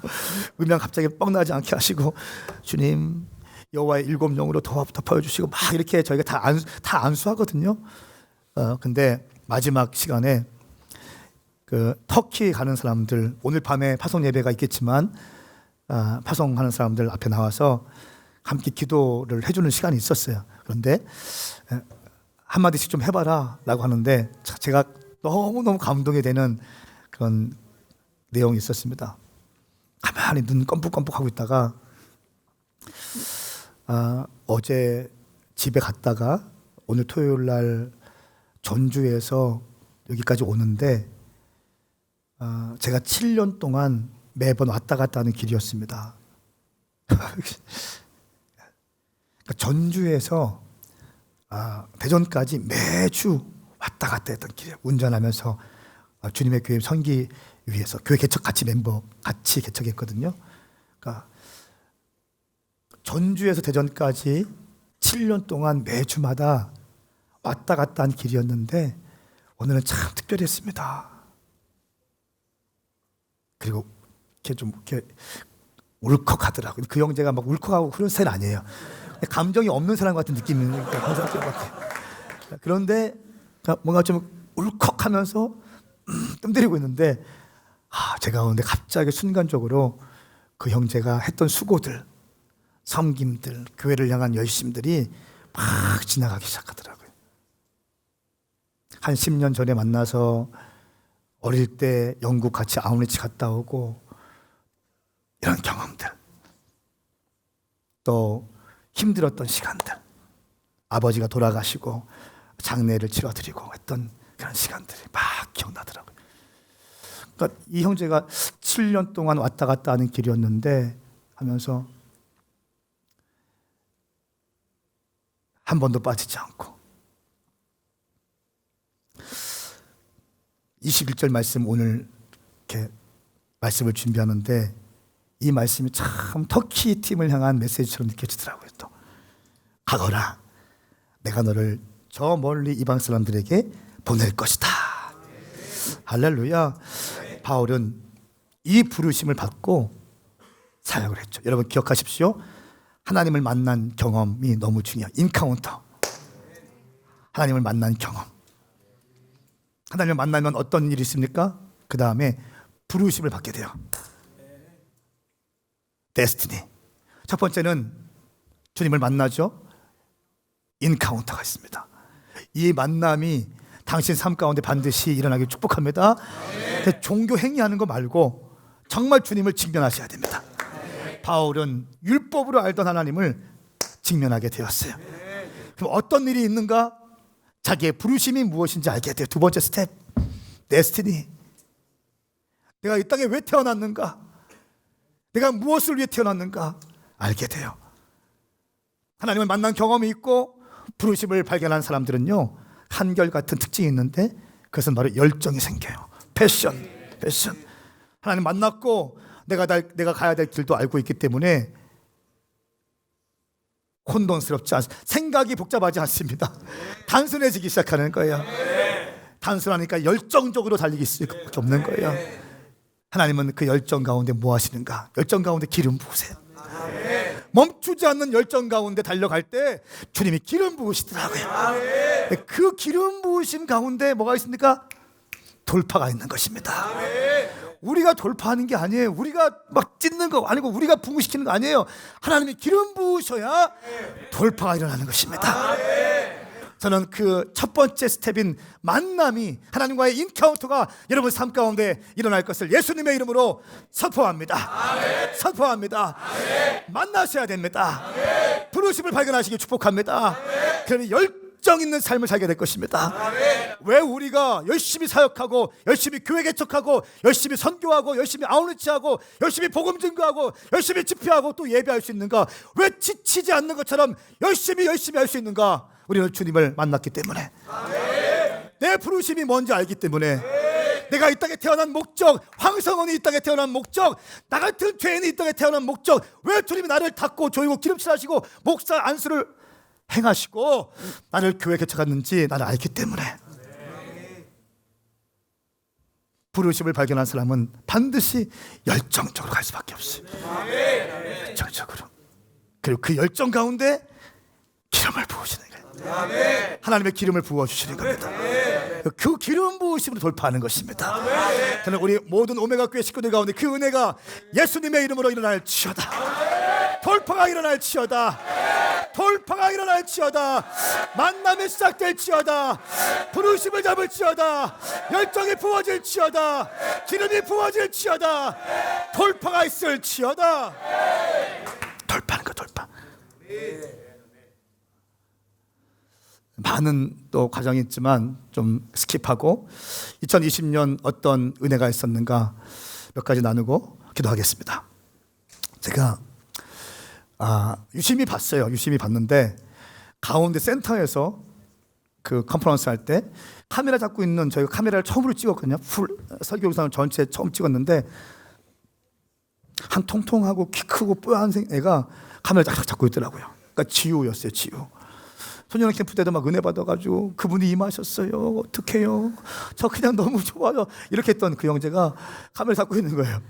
음향 갑자기 뻥나지 않게 하시고 주님 여호와의 일곱 영으로 덮어주시고 막 이렇게 저희가 다 안수하거든요. 근데 마지막 시간에 그 터키 가는 사람들 오늘 밤에 파송 예배가 있겠지만 파송하는 사람들 앞에 나와서 함께 기도를 해주는 시간이 있었어요. 그런데 한마디씩 좀 해봐라 라고 하는데 제가 너무너무 감동이 되는 그런 내용이 있었습니다. 가만히 눈 껌뻑껌뻑 하고 있다가 어제 집에 갔다가 오늘 토요일 날 전주에서 여기까지 오는데 제가 7년 동안 매번 왔다 갔다 하는 길이었습니다. 전주에서 대전까지 매주 왔다 갔다 했던 길이에요. 운전하면서 주님의 교회 선기 위해서 교회 개척 같이 멤버 같이 개척했거든요. 그러니까 전주에서 대전까지 7년 동안 매주마다 왔다 갔다 한 길이었는데 오늘은 참 특별했습니다. 그리고 이렇게 좀 이렇게 울컥하더라고요. 그 형제가 막 울컥하고 그런 스타일 아니에요. 감정이 없는 사람 같은 느낌이 그런데 뭔가 좀 울컥하면서 뜸 들이고 있는데 제 가운데 갑자기 순간적으로 그 형제가 했던 수고들, 섬김들, 교회를 향한 열심들이 막 지나가기 시작하더라고요. 한 10년 전에 만나서 어릴 때 영국 같이 아우니치 갔다 오고 이런 경험들, 또 힘들었던 시간들, 아버지가 돌아가시고 장례를 치러드리고 했던 그런 시간들이 막 기억나더라고요. 그러니까 이 형제가 7년 동안 왔다 갔다 하는 길이었는데 하면서 한 번도 빠지지 않고 21절 말씀 오늘 이렇게 말씀을 준비하는데 이 말씀이 참 터키 팀을 향한 메시지처럼 느껴지더라고요. 또 가거라, 내가 너를 저 멀리 이방 사람들에게 보낼 것이다. 할렐루야. 바울은 이 부르심을 받고 사역을 했죠. 여러분 기억하십시오. 하나님을 만난 경험이 너무 중요해요. 인카운터. 하나님을 만난 경험. 하나님을 만나면 어떤 일이 있습니까? 그 다음에 부르심을 받게 돼요. 데스티니. 첫 번째는 주님을 만나죠. 인카운터가 있습니다. 이 만남이 당신 삶 가운데 반드시 일어나길 축복합니다. 종교 행위하는 거 말고 정말 주님을 직면하셔야 됩니다. 바울은 율법으로 알던 하나님을 직면하게 되었어요. 그럼 어떤 일이 있는가? 자기의 부르심이 무엇인지 알게 돼요. 두 번째 스텝, 데스티니. 내가 이 땅에 왜 태어났는가? 내가 무엇을 위해 태어났는가? 알게 돼요. 하나님을 만난 경험이 있고 부르심을 발견한 사람들은요, 한결같은 특징이 있는데 그것은 바로 열정이 생겨요. 패션. 하나님 만났고 내가 가야 될 길도 알고 있기 때문에 혼돈스럽지 않습니다. 생각이 복잡하지 않습니다. 단순해지기 시작하는 거예요. 단순하니까 열정적으로 달리기 수밖에 없는 거예요. 하나님은 그 열정 가운데 뭐 하시는가? 열정 가운데 기름 부으세요. 멈추지 않는 열정 가운데 달려갈 때 주님이 기름 부으시더라고요. 그 기름 부으심 가운데 뭐가 있습니까? 돌파가 있는 것입니다. 우리가 돌파하는 게 아니에요. 우리가 막 찢는 거 아니고 우리가 부으시키는 거 아니에요. 하나님이 기름 부으셔야 돌파가 일어나는 것입니다. 저는 그 첫 번째 스텝인 만남이, 하나님과의 인카운터가 여러분 삶 가운데 일어날 것을 예수님의 이름으로 선포합니다. 선포합니다. 만나셔야 됩니다. 부르심을 발견하시길 축복합니다. 그러면 열정 있는 삶을 살게 될 것입니다. 왜 우리가 열심히 사역하고 열심히 교회 개척하고 열심히 선교하고 열심히 아웃리치하고 열심히 복음 증거하고 열심히 집회하고 또 예배할 수 있는가? 왜 지치지 않는 것처럼 열심히 할 수 있는가? 우리는 주님을 만났기 때문에, 내 부르심이 뭔지 알기 때문에, 내가 이 땅에 태어난 목적, 황성원이 이 땅에 태어난 목적, 나 같은 죄인이 이 땅에 태어난 목적, 왜 주님이 나를 닦고 조이고 기름칠하시고 목사 안수를 행하시고 나를 교회 개척하는지 나를 알기 때문에, 부르심을 발견한 사람은 반드시 열정적으로 갈 수밖에 없어요. 열정적으로. 그리고 그 열정 가운데 기름을 부으시는 거예요. 하나님의 기름을 부어주시는 겁니다. 그 기름 부으심으로 돌파하는 것입니다. 저는 우리 모든 오메가 교회 식구들 가운데 그 은혜가 예수님의 이름으로 일어날지어다. 돌파가 일어날지어다. 돌파가 일어날지어다. 만남이 시작될지어다. 부르심을 잡을지어다. 열정이 부어질지어다. 기름이 부어질지어다. 돌파가 있을지어다. 돌파하는 거, 돌파. 많은 또 과정이 있지만 좀 스킵하고 2020년 어떤 은혜가 있었는가 몇 가지 나누고 기도하겠습니다. 제가 유심히 봤어요. 유심히 봤는데 가운데 센터에서 그 컨퍼런스 할 때 카메라 잡고 있는, 저희가 카메라를 처음으로 찍었거든요. 풀 설교 영상을 전체 처음 찍었는데 한 통통하고 키 크고 뽀얀 애가 카메라 쫙 잡고 있더라고요. 그러니까 지우였어요. 지우. 소년원 캠프 때도 막 은혜 받아가지고 그분이 임하셨어요. 어떡해요? 저 그냥 너무 좋아요. 이렇게 했던 그 형제가 카메라 잡고 있는 거예요.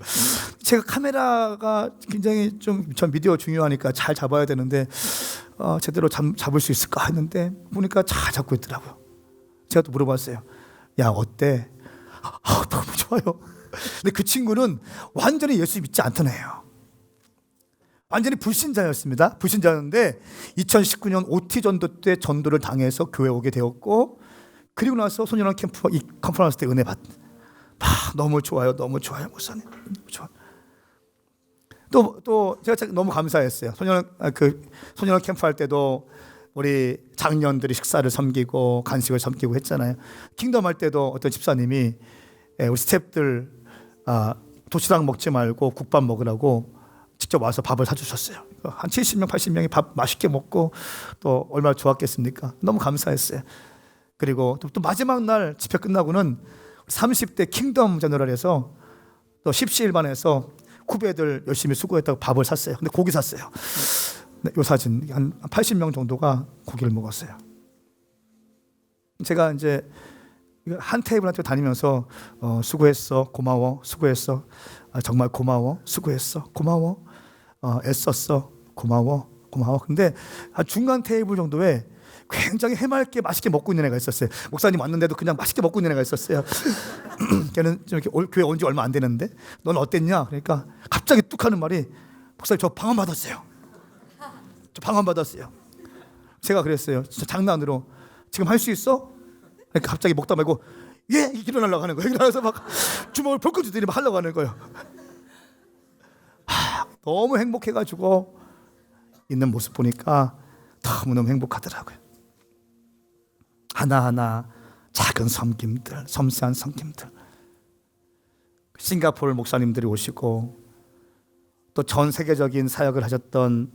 제가 카메라가 굉장히 좀 전 미디어 중요하니까 잘 잡아야 되는데 제대로 잡을 수 있을까 했는데 보니까 잘 잡고 있더라고요. 제가 또 물어봤어요. 야, 어때? 너무 좋아요. 근데 그 친구는 완전히 예수 믿지 않던 애예요. 완전히 불신자였습니다. 불신자였는데 2019년 OT 전도 때 전도를 당해서 교회 오게 되었고, 그리고 나서 소년원 캠프 이 컨퍼런스 때 은혜 너무 좋아요. 너무 좋아요. 목사님. 너무 좋아. 또 제가 너무 감사했어요. 소년원 캠프 할 때도 우리 장년들이 식사를 섬기고 간식을 섬기고 했잖아요. 킹덤 할 때도 어떤 집사님이 우리 스태프들 도시락 먹지 말고 국밥 먹으라고 직접 와서 밥을 사주셨어요. 한 70명, 80명이 밥 맛있게 먹고 또 얼마나 좋았겠습니까? 너무 감사했어요. 그리고 또 마지막 날 집회 끝나고는 30대 킹덤 제너럴에서 또 10시1반에서 후배들 열심히 수고했다고 밥을 샀어요. 근데 고기 샀어요. 이 사진 한 80명 정도가 고기를 먹었어요. 제가 이제 한 테이블한테 다니면서 수고했어, 고마워, 수고했어, 정말 고마워, 수고했어, 고마워, 애썼어, 고마워. 근데 한 중간 테이블 정도에 굉장히 해맑게 맛있게 먹고 있는 애가 있었어요. 목사님 왔는데도 그냥 맛있게 먹고 있는 애가 있었어요. 걔는 좀 이렇게 교회 온 지 얼마 안 됐는데 넌 어땠냐? 그러니까 갑자기 뚝 하는 말이, 목사님 저 방언 받았어요. 저 방언 받았어요. 제가 그랬어요. 진짜 장난으로 지금 할 수 있어? 그러니까 갑자기 먹다 말고 예! 일어나려고 하는 거예요. 일어나서 막 주먹을 벌컥 쥐더니 막 하려고 하는 거예요. 너무 행복해가지고 있는 모습 보니까 너무너무 행복하더라고요. 하나하나 작은 섬김들, 섬세한 섬김들. 싱가포르 목사님들이 오시고 또 전 세계적인 사역을 하셨던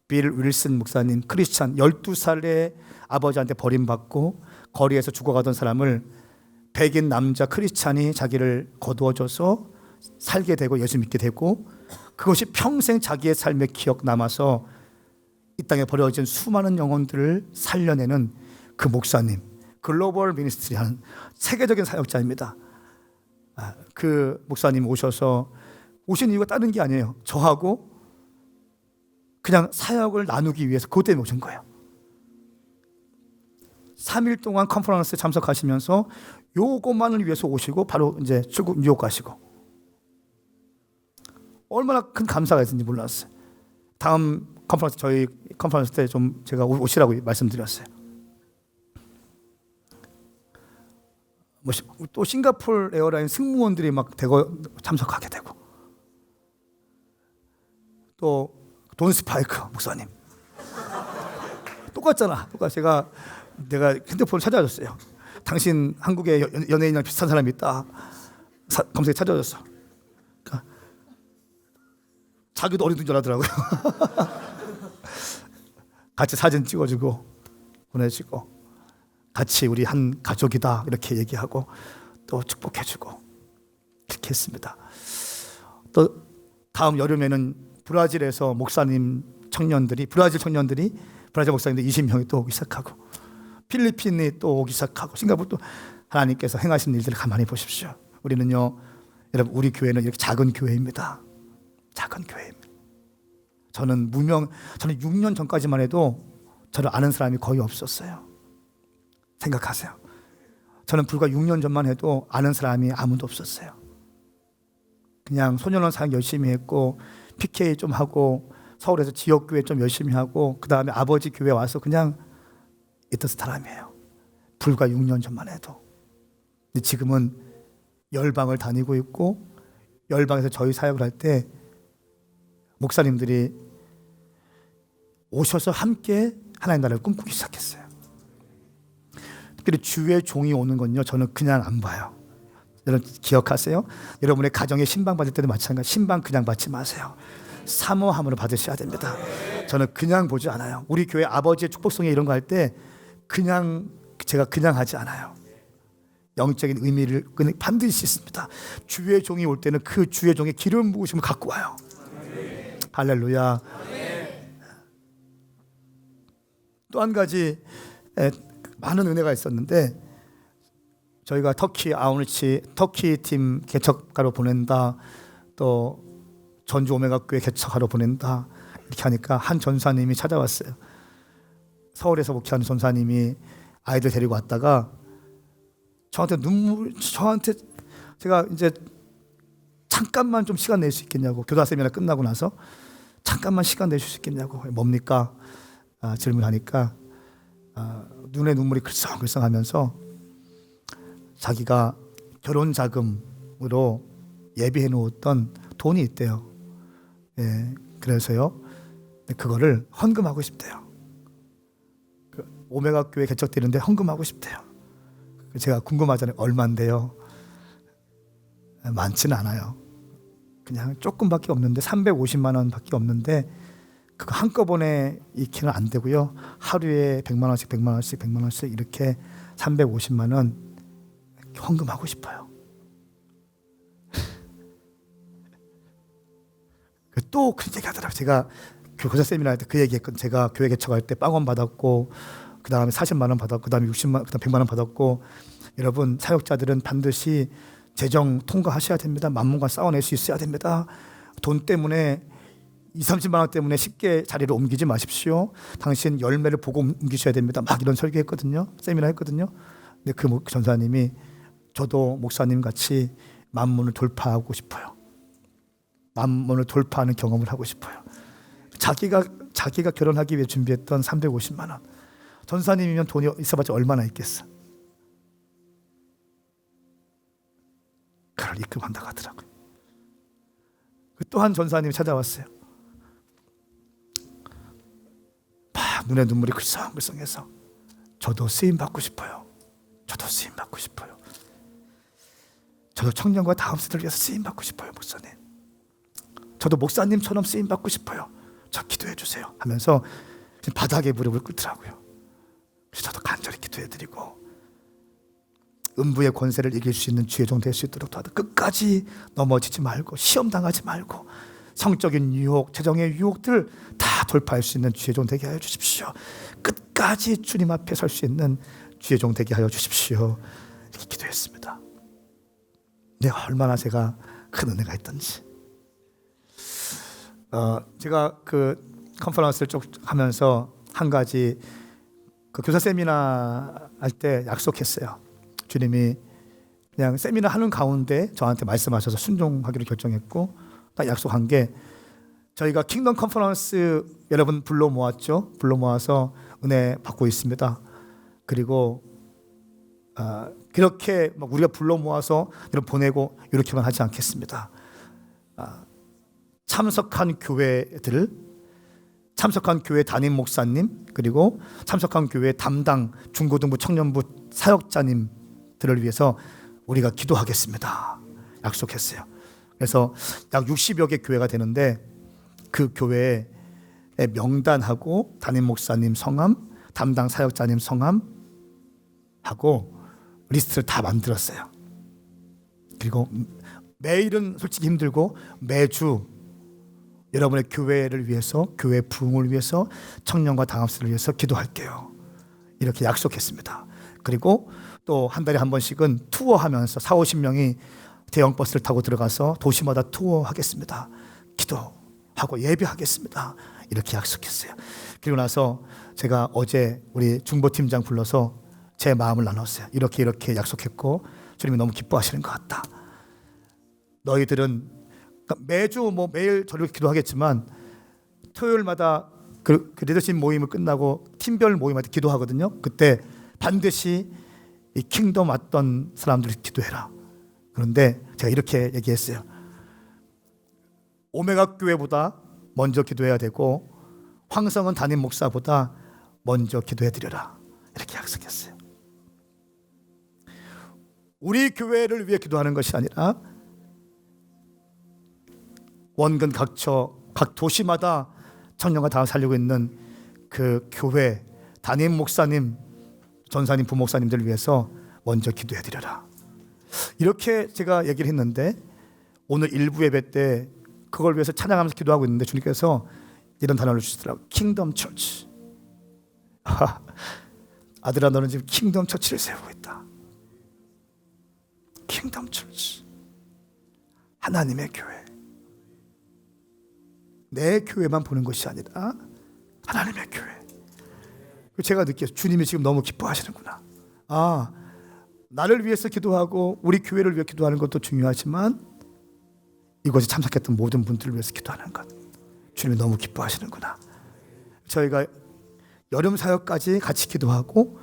빌 윌슨 목사님, 크리스찬 12살에 아버지한테 버림받고 거리에서 죽어가던 사람을 백인 남자 크리스찬이 자기를 거두어줘서 살게 되고 예수 믿게 되고, 그것이 평생 자기의 삶의 기억 남아서 이 땅에 버려진 수많은 영혼들을 살려내는 그 목사님, 글로벌 미니스트리 하는 세계적인 사역자입니다. 그 목사님 오셔서, 오신 이유가 다른 게 아니에요. 저하고 그냥 사역을 나누기 위해서 그것 때문에 오신 거예요. 3일 동안 컨퍼런스에 참석하시면서 요것만을 위해서 오시고 바로 이제 출국 뉴욕 가시고, 얼마나 큰 감사가 있는지 몰랐어요. 다음 컨퍼런스, 저희 컨퍼런스 때 좀 제가 오시라고 말씀드렸어요. 또 싱가포르 에어라인 승무원들이 막 대거 참석하게 되고, 또 돈 스파이크 목사님 똑같잖아. 제가 내가 핸드폰을 찾아줬어요. 당신 한국의 연예인이랑 비슷한 사람이 있다. 검색에 찾아줬어. 그러니까 자기도 어리둥 줄 알더라고요. 같이 사진 찍어주고 보내주고 같이 우리 한 가족이다 이렇게 얘기하고 또 축복해주고 이렇게 했습니다. 또 다음 여름에는 브라질에서 목사님 청년들이 브라질 목사님들 20명이 또 오기 시작하고 필리핀이 또 오기 시작하고 싱가포르 또 하나님께서 행하신 일들을 가만히 보십시오. 우리는요, 여러분 우리 교회는 이렇게 작은 교회입니다. 작은 교회입니다. 저는 6년 전까지만 해도 저를 아는 사람이 거의 없었어요. 생각하세요. 저는 불과 6년 전만 해도 아는 사람이 아무도 없었어요. 그냥 소년원 사역 열심히 했고 PK 좀 하고 서울에서 지역교회 좀 열심히 하고 그 다음에 아버지 교회 와서 그냥 있던 사람이에요. 불과 6년 전만 해도. 근데 지금은 열방을 다니고 있고 열방에서 저희 사역을 할 때 목사님들이 오셔서 함께 하나님 나라를 꿈꾸기 시작했어요. 특별히 주의 종이 오는 건요, 저는 그냥 안 봐요. 여러분 기억하세요? 여러분의 가정에 신방 받을 때도 마찬가지. 신방 그냥 받지 마세요. 사모함으로 받으셔야 됩니다. 저는 그냥 보지 않아요. 우리 교회 아버지의 축복성에 이런 거 할 때 제가 그냥 하지 않아요. 영적인 의미를 반드시 있습니다. 주의 종이 올 때는 그 주의 종의 기름 부으심을 갖고 와요. 할렐루야. 또 한 가지 많은 은혜가 있었는데 저희가 터키 아우니치 터키 팀 개척가로 보낸다, 또 전주 오메가 교회 개척하러 보낸다 이렇게 하니까 한 전사님이 찾아왔어요. 서울에서 목회하는 전사님이 아이들 데리고 왔다가 저한테 제가 이제 잠깐만 좀 시간 낼 수 있겠냐고, 교사 세미나 끝나고 나서 잠깐만 시간 내줄 수 있겠냐고. 뭡니까? 질문하니까 눈에 눈물이 글썽글썽하면서 자기가 결혼 자금으로 예비해 놓았던 돈이 있대요. 예, 그래서요, 그거를 헌금하고 싶대요. 오메가 교회 개척되는데 헌금하고 싶대요. 제가 궁금하잖아요. 얼마인데요? 많지는 않아요. 그냥 조금밖에 없는데 350만 원밖에 없는데 그거 한꺼번에 익히는 안 되고요. 하루에 100만 원씩 100만 원씩 100만 원씩 이렇게 350만 원 헌금하고 싶어요. 또 그 얘기 하더라고요. 제가 교사 세미나 할 때 그 얘기했거든요. 제가 교회 개척할 때 빵원 받았고 그 다음에 40만 원 받았고 그 다음에 60만, 그 다음에 100만 원 받았고. 여러분 사역자들은 반드시 재정 통과하셔야 됩니다. 만문과 싸워낼 수 있어야 됩니다. 돈 때문에 20, 30만 원 때문에 쉽게 자리를 옮기지 마십시오. 당신 열매를 보고 옮기셔야 됩니다. 막 이런 설교했거든요. 세미나 했거든요. 근데 그 전사님이 저도 목사님 같이 만문을 돌파하고 싶어요. 만문을 돌파하는 경험을 하고 싶어요. 자기가 결혼하기 위해 준비했던 350만 원. 전사님이면 돈이 있어봤자 얼마나 있겠어. 그걸 입금한다고 하더라고요. 또 한 전사님이 찾아왔어요. 막 눈에 눈물이 글썽글썽해서 저도 쓰임 받고 싶어요. 저도 쓰임 받고 싶어요. 저도 청년과 다음 세대를 위해서 쓰임 받고 싶어요, 목사님. 저도 목사님처럼 쓰임 받고 싶어요. 저 기도해 주세요 하면서 바닥에 무릎을 꿇더라고요. 그래서 저도 간절히 기도해드리고 음부의 권세를 이길 수 있는 주의 종 될 수 있도록 도와도 끝까지 넘어지지 말고 시험 당하지 말고 성적인 유혹, 재정의 유혹들 다 돌파할 수 있는 주의 종 되게 하여 주십시오. 끝까지 주님 앞에 설 수 있는 주의 종 되게 하여 주십시오. 이렇게 기도했습니다. 얼마나 제가 큰 은혜가 있던지. 제가 그 컨퍼런스를 쭉 하면서 한 가지 그 교사 세미나 할 때 약속했어요. 주님이 그냥 세미나 하는 가운데 저한테 말씀하셔서 순종하기로 결정했고, 딱 약속한 게 저희가 킹덤 컨퍼런스 여러분 불러 모았죠. 불러 모아서 은혜 받고 있습니다. 그리고 그렇게 막 우리가 불러 모아서 보내고 이렇게만 하지 않겠습니다. 참석한 교회들을 참석한 교회 담임 목사님, 그리고 참석한 교회 담당 중고등부 청년부 사역자님들을 위해서 우리가 기도하겠습니다. 약속했어요. 그래서 약 60여 개 교회가 되는데 그 교회에 명단하고 담임 목사님 성함, 담당 사역자님 성함 하고 리스트를 다 만들었어요. 그리고 매일은 솔직히 힘들고 매주 여러분의 교회를 위해서, 교회 부흥을 위해서, 청년과 당합수를 위해서 기도할게요. 이렇게 약속했습니다. 그리고 또 한 달에 한 번씩은 투어하면서 40-50명이 대형 버스를 타고 들어가서 도시마다 투어하겠습니다. 기도하고 예배하겠습니다. 이렇게 약속했어요. 그리고 나서 제가 어제 우리 중보팀장 불러서 제 마음을 나눴어요. 이렇게 약속했고 주님이 너무 기뻐하시는 것 같다. 너희들은 매주 매일 저렇게 기도하겠지만 토요일마다 그 리더십 모임을 끝나고 팀별 모임할 때 기도하거든요. 그때 반드시 이 킹덤 왔던 사람들이 기도해라. 그런데 제가 이렇게 얘기했어요. 오메가 교회보다 먼저 기도해야 되고 황성은 담임 목사보다 먼저 기도해 드려라. 이렇게 약속했어요. 우리 교회를 위해 기도하는 것이 아니라 원근 각 도시마다 청년과 다 살리고 있는 그 교회 담임 목사님, 전사님, 부목사님들을 위해서 먼저 기도해 드려라. 이렇게 제가 얘기를 했는데 오늘 일부 예배 때 그걸 위해서 찬양하면서 기도하고 있는데 주님께서 이런 단어를 주시더라고요. 킹덤 처치. 아들아, 너는 지금 킹덤 처치를 세우고 있다. 킹덤 처치. 하나님의 교회. 내 교회만 보는 것이 아니라 하나님의 교회. 제가 느꼈어요. 주님이 지금 너무 기뻐하시는구나. 나를 위해서 기도하고 우리 교회를 위해 기도하는 것도 중요하지만 이곳에 참석했던 모든 분들을 위해서 기도하는 것, 주님이 너무 기뻐하시는구나. 저희가 여름 사역까지 같이 기도하고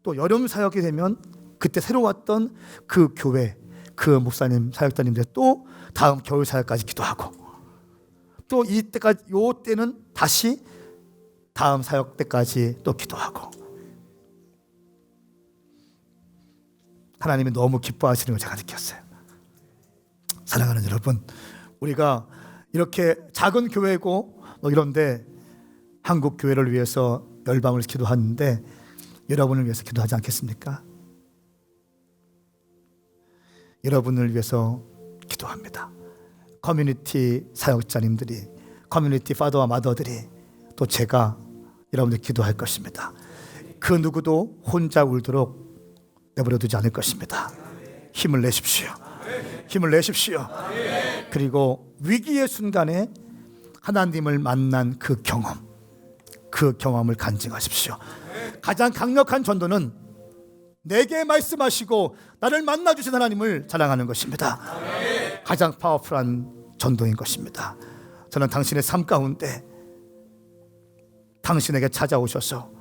또 여름 사역이 되면 그때 새로 왔던 그 교회, 그 목사님, 사역자님들 또 다음 겨울 사역까지 기도하고 또 이때까지 요 때는 다시 다음 사역 때까지 또 기도하고 하나님이 너무 기뻐하시는 걸 제가 느꼈어요. 사랑하는 여러분, 우리가 이렇게 작은 교회고 이런데 한국 교회를 위해서 열방을 기도하는데 여러분을 위해서 기도하지 않겠습니까? 여러분을 위해서 기도합니다. 커뮤니티 사역자님들이, 커뮤니티 파더와 마더들이, 또 제가 여러분들 기도할 것입니다. 그 누구도 혼자 울도록 내버려 두지 않을 것입니다. 힘을 내십시오. 힘을 내십시오. 그리고 위기의 순간에 하나님을 만난 그 경험을 간증하십시오. 가장 강력한 전도는 내게 말씀하시고 나를 만나주신 하나님을 자랑하는 것입니다. 가장 파워풀한 전도인 것입니다. 저는 당신의 삶 가운데 당신에게 찾아오셔서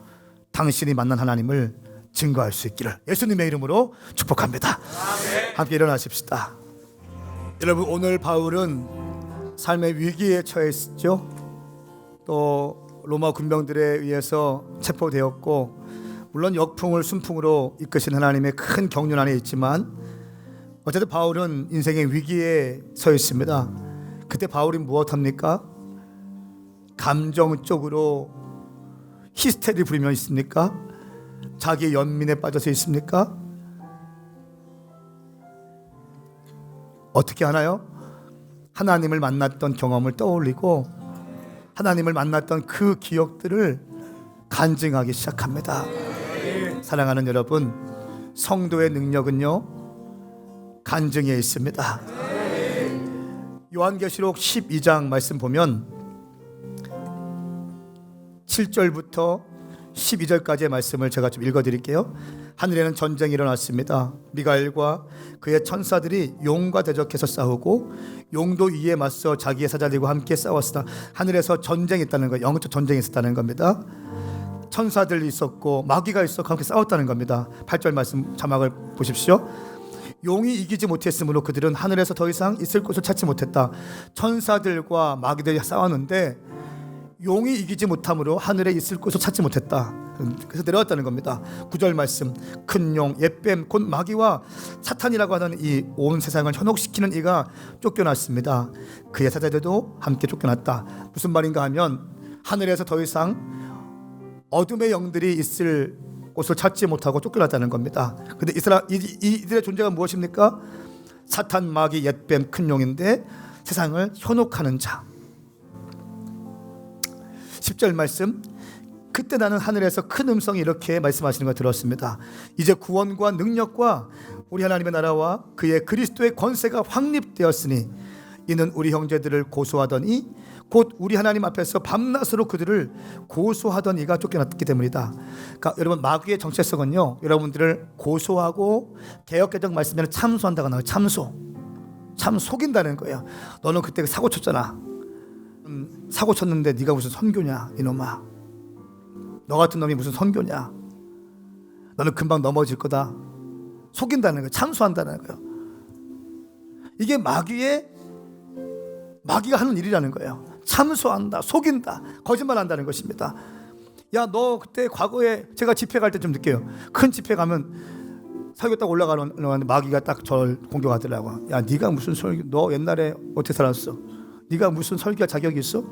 당신이 만난 하나님을 증거할 수 있기를 예수님의 이름으로 축복합니다. 함께 일어나십시다. 여러분, 오늘 바울은 삶의 위기에 처했죠. 또 로마 군병들에 의해서 체포되었고, 물론 역풍을 순풍으로 이끄신 하나님의 큰 경륜 안에 있지만 어쨌든 바울은 인생의 위기에 서 있습니다. 그때 바울이 무엇합니까? 감정적으로 히스테리 부리며 있습니까? 자기의 연민에 빠져서 있습니까? 어떻게 하나요? 하나님을 만났던 경험을 떠올리고 하나님을 만났던 그 기억들을 간증하기 시작합니다. 사랑하는 여러분, 성도의 능력은요, 간증에 있습니다. 요한계시록 12장 말씀 보면 7절부터 12절까지의 말씀을 제가 좀 읽어드릴게요. 하늘에는 전쟁이 일어났습니다. 미가엘과 그의 천사들이 용과 대적해서 싸우고 용도 위에 맞서 자기의 사자들과 함께 싸웠으나 하늘에서 전쟁이 있다는 거예요. 영적 전쟁이 있었다는 겁니다. 천사들이 있었고 마귀가 있었고 함께 싸웠다는 겁니다. 8절 말씀 자막을 보십시오. 용이 이기지 못했으므로 그들은 하늘에서 더 이상 있을 곳을 찾지 못했다. 천사들과 마귀들이 싸웠는데 용이 이기지 못함으로 하늘에 있을 곳을 찾지 못했다. 그래서 내려왔다는 겁니다. 9절 말씀, 큰 용, 옛뱀, 곧 마귀와 사탄이라고 하는 이 온 세상을 현혹시키는 이가 쫓겨났습니다. 그의 사자들도 함께 쫓겨났다. 무슨 말인가 하면 하늘에서 더 이상 어둠의 영들이 있을 곳을 찾지 못하고 쫓겨났다는 겁니다. 근데 이들의 존재가 무엇입니까? 사탄, 마귀, 옛뱀, 큰 용인데 세상을 현혹하는 자. 10절 말씀, 그때 나는 하늘에서 큰 음성이 이렇게 말씀하시는 걸 들었습니다. 이제 구원과 능력과 우리 하나님의 나라와 그의 그리스도의 권세가 확립되었으니 이는 우리 형제들을 고소하더니 곧 우리 하나님 앞에서 밤낮으로 그들을 고소하던 이가 쫓겨났기 때문이다. 그러니까 여러분, 마귀의 정체성은요, 여러분들을 고소하고 개역개정 말씀에는 참소한다가 나와요. 참 속인다는 거예요. 너는 그때 사고 쳤잖아. 사고 쳤는데 네가 무슨 선교냐, 이놈아. 너 같은 놈이 무슨 선교냐. 너는 금방 넘어질 거다. 속인다는 거예요. 참소한다는 거예요. 이게 마귀가 하는 일이라는 거예요. 참소한다, 속인다, 거짓말한다는 것입니다. 야, 너 그때 과거에 제가 집회 갈 때 좀 느껴요. 큰 집회 가면 설교 딱 올라가는 마귀가 딱 저를 공격하더라고. 야, 네가 무슨 설교, 너 옛날에 어떻게 살았어? 네가 무슨 설교할 자격이 있어?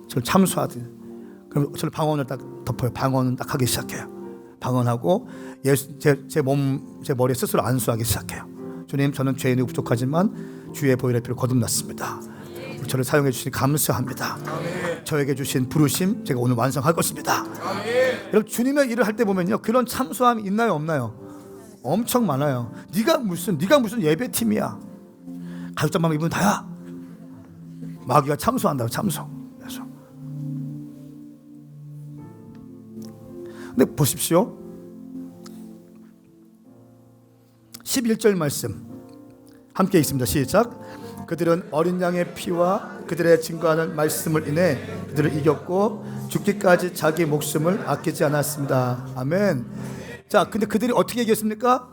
저를 참소하더니, 그럼 저를 방언을 딱 덮어요. 방언은 딱 하기 시작해요. 방언하고 제 머리에 스스로 안수하기 시작해요. 주님, 저는 죄인이 부족하지만 주의 보혈의 피로 거듭났습니다. 저를 사용해 주시니 감사합니다. 저에게 주신 부르심 제가 오늘 완성할 것입니다. 여러분, 주님의 일을 할 때 보면요, 그런 참소함이 있나요, 없나요? 엄청 많아요. 네가 무슨 예배팀이야. 가죽장만 입으면 다야. 마귀가 참소한다고, 참소. 그래서. 근데 보십시오, 11절 말씀 함께 읽습니다. 시작. 그들은 어린 양의 피와 그들의 증거하는 말씀을 인해 그들을 이겼고 죽기까지 자기 목숨을 아끼지 않았습니다. 아멘. 자, 근데 그들이 어떻게 이겼습니까?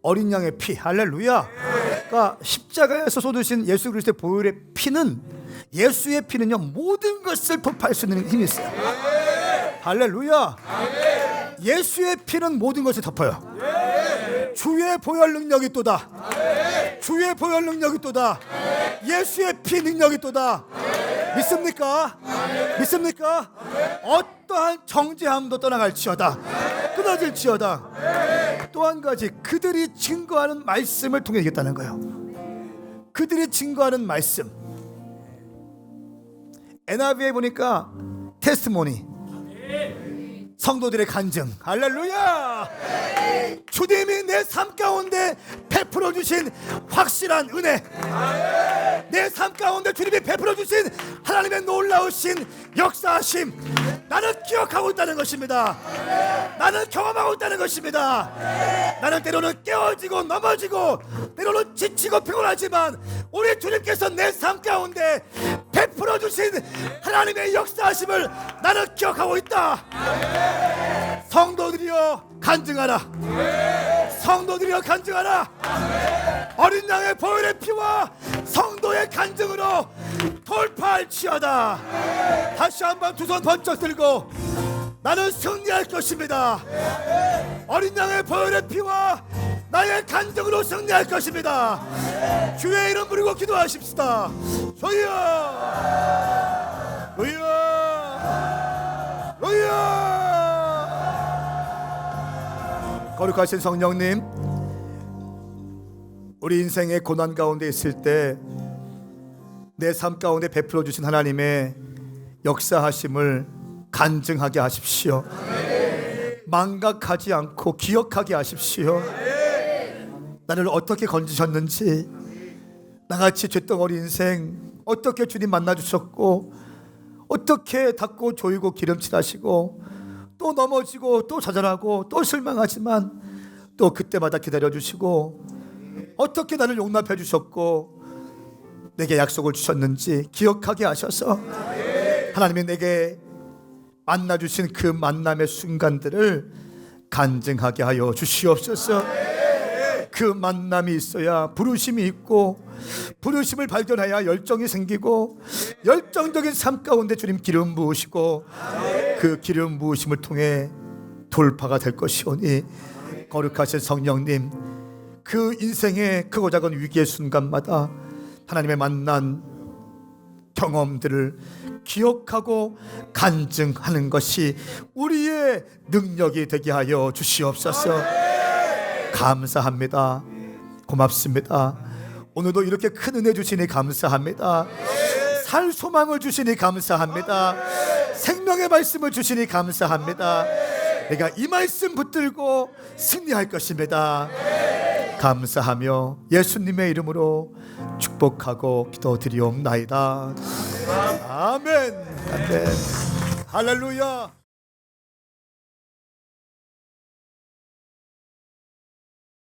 어린 양의 피. 할렐루야. 그러니까 십자가에서 쏟으신 예수 그리스도의 보혈의 피는, 예수의 피는요, 모든 것을 돌파할 수 있는 힘이 있어요. 할렐루야. 예수의 피는 모든 것을 덮어요. 주의 보혈 능력이 또다. 주의 보혈 능력이 또다. 예수의 피 능력이 또다. 믿습니까? 믿습니까? 어떠한 정죄함도 떠나갈지어다. 끊어질지어다. 또 한 가지, 그들이 증거하는 말씀을 통해 이겼다는 거예요. 그들이 증거하는 말씀. NIV에 보니까 테스티모니, 성도들의 간증. 할렐루야. 주님이 내 삶 가운데 베풀어 주신 확실한 은혜, 내 삶 가운데 주님이 베풀어 주신 하나님의 놀라우신 역사하심, 나는 기억하고 있다는 것입니다. 나는 경험하고 있다는 것입니다. 나는 때로는 깨어지고 넘어지고 때로는 지치고 피곤하지만 우리 주님께서 내 삶 가운데 베풀어 주신 하나님의 역사하심을 나는 기억하고 있다. 성도들이여 간증하라. 성도들이여 간증하라. 어린 양의 보혈의 피와 성도의 간증으로 돌파할지어다. 다시 한번 두 손 번쩍 들고 나는 승리할 것입니다. 어린 양의 보혈의 피와 나의 간증으로 승리할 것입니다. 주의 이름 부르고 기도하십시다. 주여, 주여, 주여. 거룩하신 성령님, 우리 인생의 고난 가운데 있을 때 내 삶 가운데 베풀어 주신 하나님의 역사하심을 간증하게 하십시오. 망각하지 않고 기억하게 하십시오. 나를 어떻게 건지셨는지, 나같이 죄덩어리 인생 어떻게 주님 만나주셨고, 어떻게 닦고 조이고 기름칠하시고, 또 넘어지고 또 좌절하고 또 실망하지만 또 그때마다 기다려주시고, 어떻게 나를 용납해 주셨고 내게 약속을 주셨는지 기억하게 하셔서 하나님이 내게 만나주신 그 만남의 순간들을 간증하게 하여 주시옵소서. 그 만남이 있어야 부르심이 있고, 부르심을 발견해야 열정이 생기고, 열정적인 삶 가운데 주님 기름 부으시고, 그 기름 부으심을 통해 돌파가 될 것이오니, 거룩하신 성령님, 그 인생의 크고 작은 위기의 순간마다 하나님의 만난 경험들을 기억하고 간증하는 것이 우리의 능력이 되게 하여 주시옵소서. 감사합니다. 고맙습니다. 오늘도 이렇게 큰 은혜 주시니 감사합니다. 살 소망을 주시니 감사합니다. 생명의 말씀을 주시니 감사합니다. 내가 이 말씀 붙들고 승리할 것입니다. 감사하며 예수님의 이름으로 축복하고 기도드리옵나이다. 아멘. 아멘. 할렐루야.